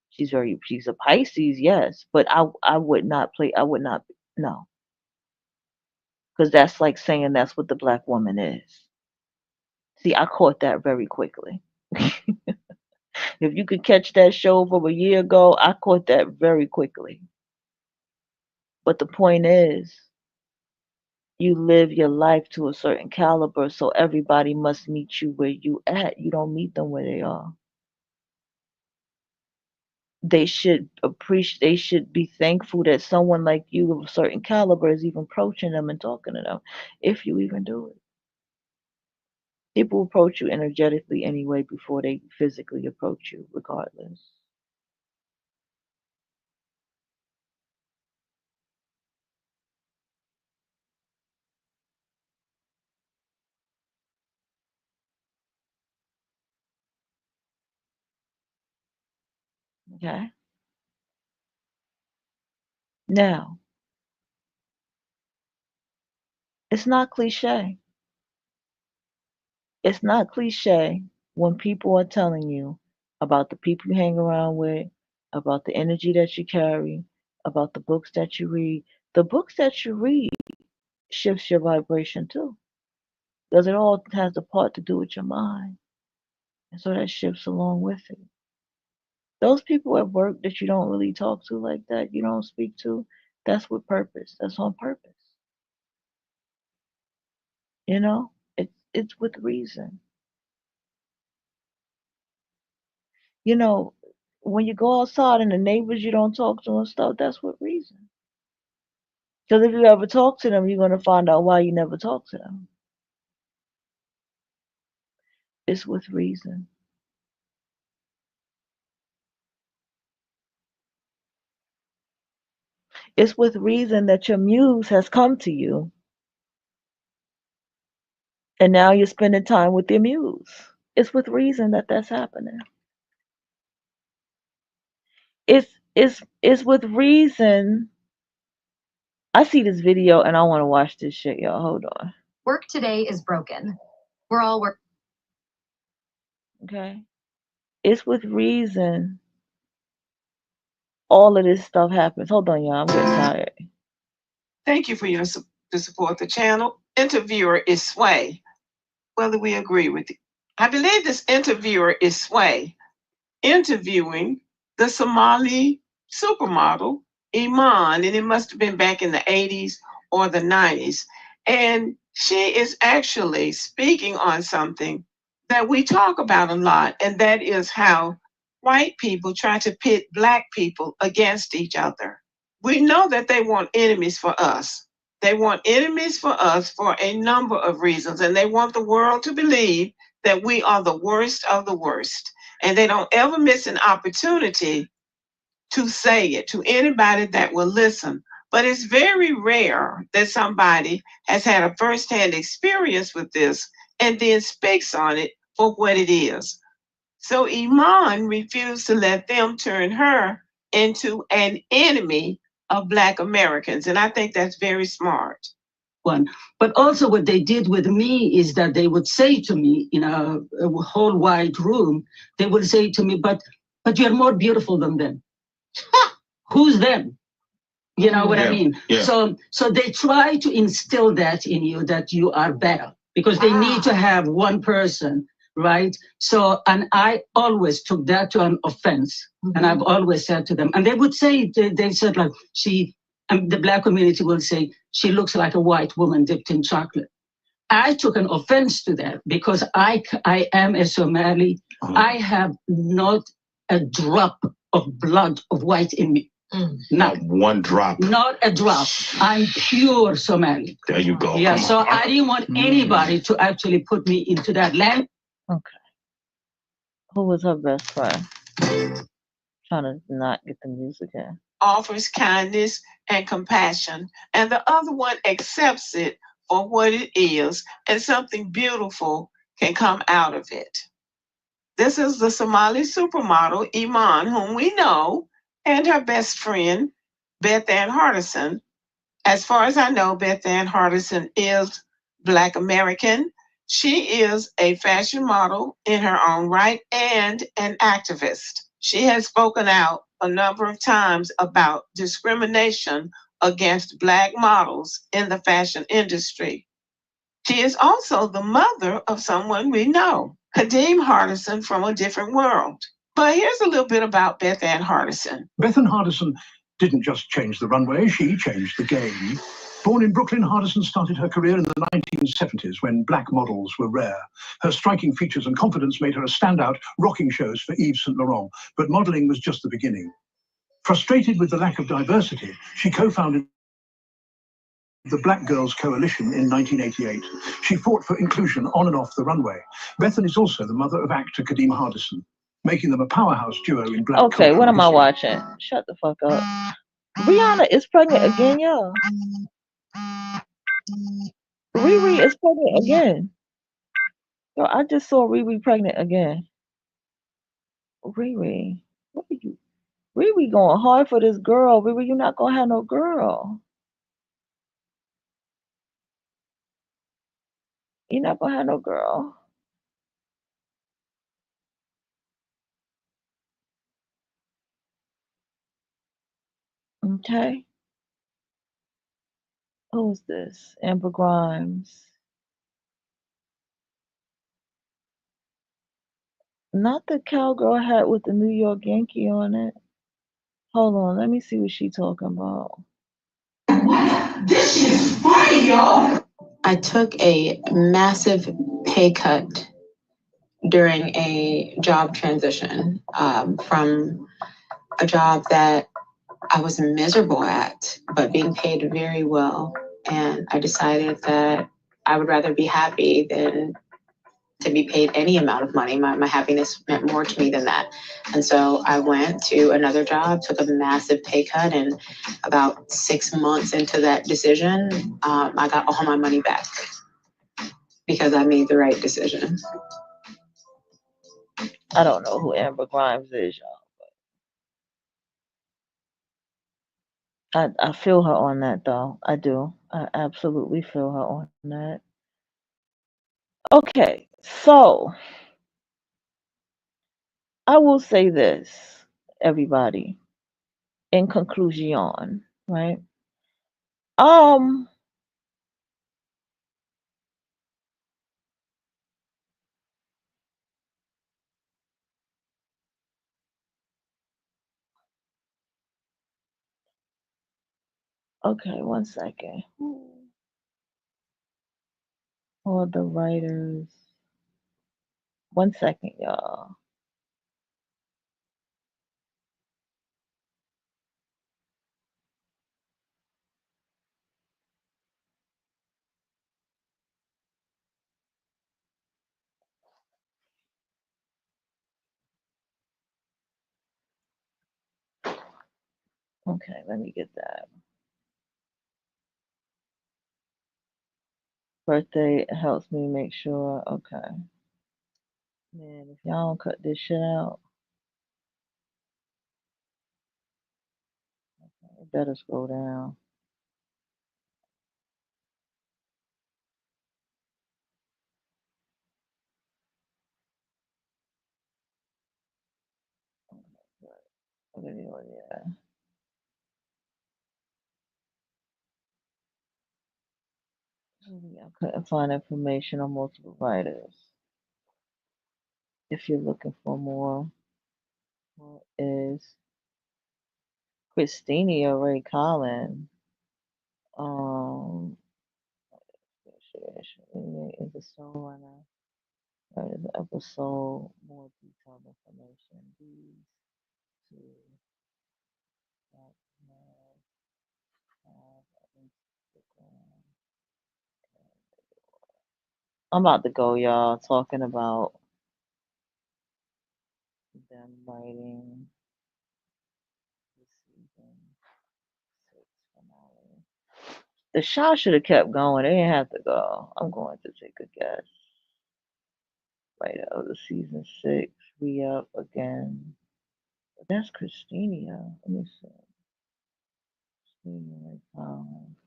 She's a Pisces, yes. But I would not play. I would not, no, because that's like saying that's what the black woman is. See, I caught that very quickly. If you could catch that show from a year ago, I caught that very quickly. But the point is, you live your life to a certain caliber, so everybody must meet you where you at. You don't meet them where they are. They should appreciate, they should be thankful that someone like you of a certain caliber is even approaching them and talking to them, if you even do it. People approach you energetically anyway before they physically approach you, regardless. Okay? Now, it's not cliche. It's not cliche when people are telling you about the people you hang around with, about the energy that you carry, about the books that you read. The books that you read shifts your vibration too, because it all has a part to do with your mind, and so that shifts along with it. Those people at work that you don't really talk to like that, you don't speak to, that's with purpose. That's on purpose. You know, it's with reason. You know, when you go outside and the neighbors you don't talk to and stuff, that's with reason. Because if you ever talk to them, you're going to find out why you never talk to them. It's with reason. It's with reason that your muse has come to you, and now you're spending time with your muse. It's with reason that that's happening. It's with reason. I see this video and I want to watch this shit, y'all. Hold on. Work today is broken. We're all work. Okay. It's with reason all of this stuff happens. Hold on, y'all. I'm getting tired. Thank you for your to support the channel. Interviewer is Sway. Whether we agree with you. I believe this interviewer is Sway, interviewing the Somali supermodel Iman, and it must have been back in the 80s or the 90s. And she is actually speaking on something that we talk about a lot, and that is how white people try to pit black people against each other. We know that they want enemies for us. They want enemies for us for a number of reasons, and they want the world to believe that we are the worst of the worst. And they don't ever miss an opportunity to say it to anybody that will listen. But it's very rare that somebody has had a firsthand experience with this and then speaks on it for what it is. So Iman refused to let them turn her into an enemy of Black Americans. And I think that's very smart. One. But also what they did with me is that they would say to me in a whole wide room, they would say to me, but you're more beautiful than them. Who's them? You know what I mean? Yeah. So they try to instill that in you, that you are better, because they need to have one person, right? So, and I always took that to an offense. And I've always said to them, and they would say, they said like, the Black community will say, she looks like a white woman dipped in chocolate. I took an offense to that because I am a Somali. I have not a drop of blood of white in me. Not one drop. Not a drop. I'm pure Somali. There you go. Yeah, so I didn't want anybody to actually put me into that land. Okay. Who was her best friend? Trying to not get the music in. Offers kindness and compassion, and the other one accepts it for what it is, and something beautiful can come out of it. This is the Somali supermodel, Iman, whom we know, and her best friend, Beth Ann Hardison. As far as I know, Beth Ann Hardison is Black American. She is a fashion model in her own right and an activist. She has spoken out a number of times about discrimination against Black models in the fashion industry. She is also the mother of someone we know, Kadeem Hardison from a different world. But here's a little bit about Beth Ann Hardison. Beth Ann Hardison didn't just change the runway, she changed the game. Born in Brooklyn, Hardison started her career in the 1970s when Black models were rare. Her striking features and confidence made her a standout, rocking shows for Yves Saint Laurent, but modeling was just the beginning. Frustrated with the lack of diversity, she co-founded the Black Girls Coalition in 1988. She fought for inclusion on and off the runway. Beth Ann is also the mother of actor Kadeem Hardison, making them a powerhouse duo in Black Okay, what am I history. watching? Shut the fuck up. Rihanna is pregnant again, y'all. Riri is pregnant again. Yo, I just saw Riri pregnant again. Riri, what are you? Riri going hard for this girl. Riri, you're not gonna have no girl. You're not gonna have no girl. Okay. Who's this? Amber Grimes. Not the cowgirl hat with the New York Yankee on it. Hold on, let me see what she talking about. This shit is funny, y'all. I took a massive pay cut during a job transition from a job that I was miserable at, but being paid very well. And I decided that I would rather be happy than to be paid any amount of money. My happiness meant more to me than that. And so I went to another job, took a massive pay cut, and about 6 months into that decision, I got all my money back because I made the right decision. I don't know who Amber Grimes is, y'all. I feel her on that though. I do. I absolutely feel her on that. Okay, so I will say this, everybody, in conclusion, right? Um, okay, one second. All the writers. One second, y'all. Okay, let me get that. Birthday helps me make sure. Okay. Man, if y'all don't cut this shit out, it better scroll down. Video, yeah. I couldn't find information on multiple writers. If you're looking for more, what is Christina Ray Collins? Is the showrunner. Is the episode more detailed information? These two partners have Instagram. I'm about to go, y'all, talking about them writing the season 6 finale. The shot should have kept going. They didn't have to go. I'm going to take a guess. Writer of the season 6, we up again. That's Christina. Let me see. Christina Ray Collins.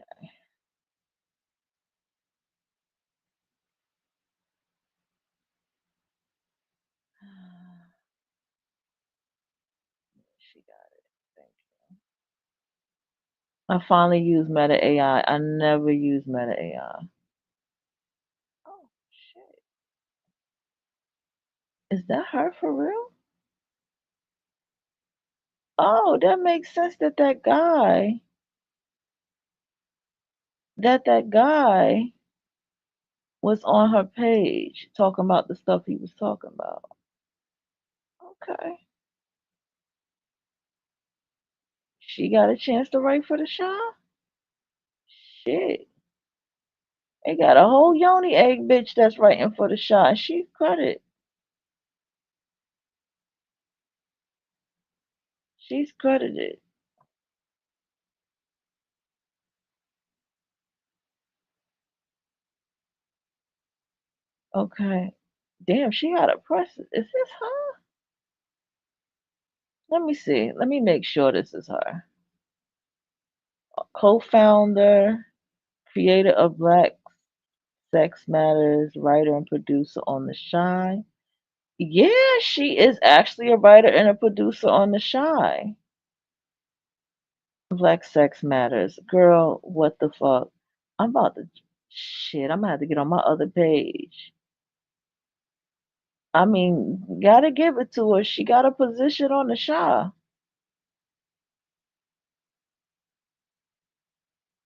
Okay. She got it. Thank you. I finally used Meta AI. I never used Meta AI. Oh shit. Is that her for real? Oh, that makes sense that that guy was on her page talking about the stuff he was talking about. Okay. She got a chance to write for the show? Shit. They got a whole yoni egg bitch that's writing for the show, and she's credited. She's credited. Okay. Damn, she got a press. Is this her? Let me see. Let me make sure this is her. Co-founder, creator of Black Sex Matters, writer and producer on The Shy. Yeah, she is actually a writer and a producer on The Shy. Black Sex Matters. Girl, what the fuck? I'm about to shit, I'm gonna have to get on my other page. I mean, gotta give it to her. She got a position on The Shy.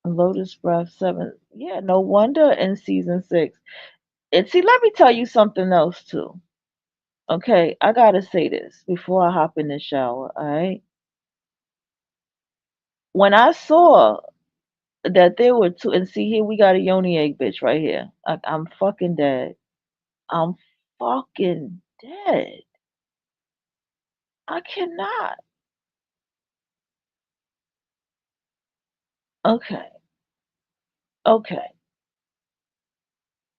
Lotus Breath 7. Yeah, no wonder in season 6. And see, let me tell you something else too. Okay, I gotta say this before I hop in the shower, alright? When I saw that there were two, and see here we got a yoni egg bitch right here. I'm fucking dead. I'm fucking dead. I cannot. Okay, okay.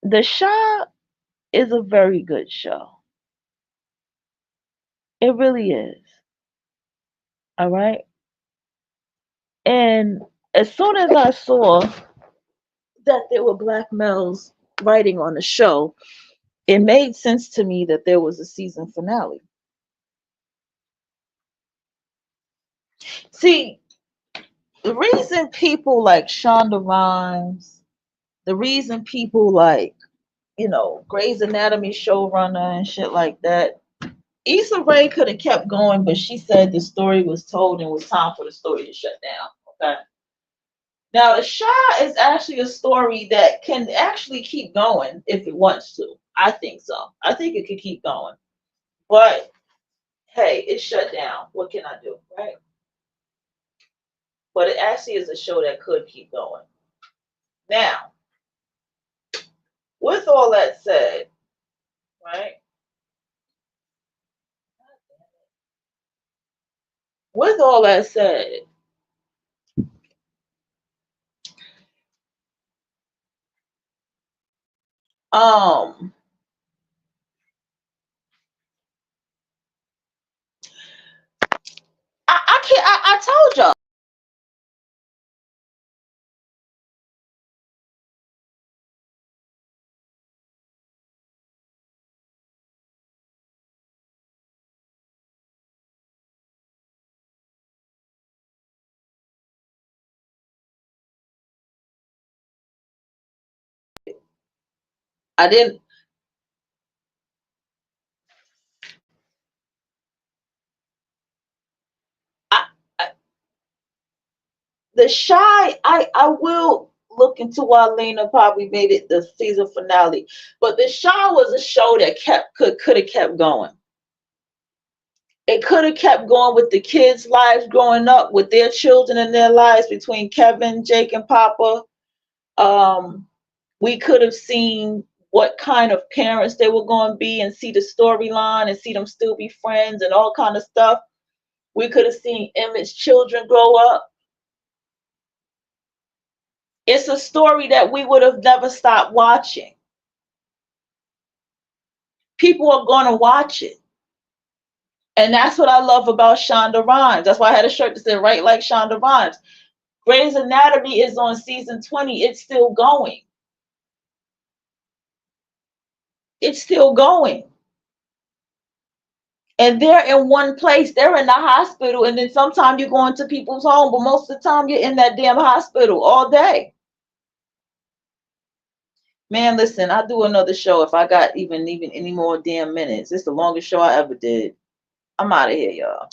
The Shah is a very good show. It really is. All right. And as soon as I saw that there were black males writing on the show, it made sense to me that there was a season finale. See, the reason people like Shonda Rhimes, the reason people like, Grey's Anatomy showrunner and shit like that, Issa Rae could have kept going, but she said the story was told and it was time for the story to shut down. Okay. Now, The Shah is actually a story that can actually keep going if it wants to. I think so. I think it could keep going. But hey, it's shut down. What can I do? Right? But it actually is a show that could keep going. Now, with all that said, right? with all that said, I can't. I told y'all. I didn't. I, the Shy, I will look into why Lena probably made it the season finale. But The Shy was a show that could have kept going. It could have kept going with the kids' lives growing up, with their children and their lives between Kevin, Jake, and Papa. We could have seen what kind of parents they were going to be and see the storyline and see them still be friends and all kind of stuff. We could have seen Emmett's children grow up. It's a story that we would have never stopped watching. People are going to watch it. And that's what I love about Shonda Rhimes. That's why I had a shirt that said, "Right like Shonda Rhimes." Grey's Anatomy is on season 20. It's still going. It's still going. And they're in one place. They're in the hospital. And then sometimes you go into people's home. But most of the time you're in that damn hospital all day. Man, listen, I'll do another show if I got even any more damn minutes. It's the longest show I ever did. I'm out of here, y'all.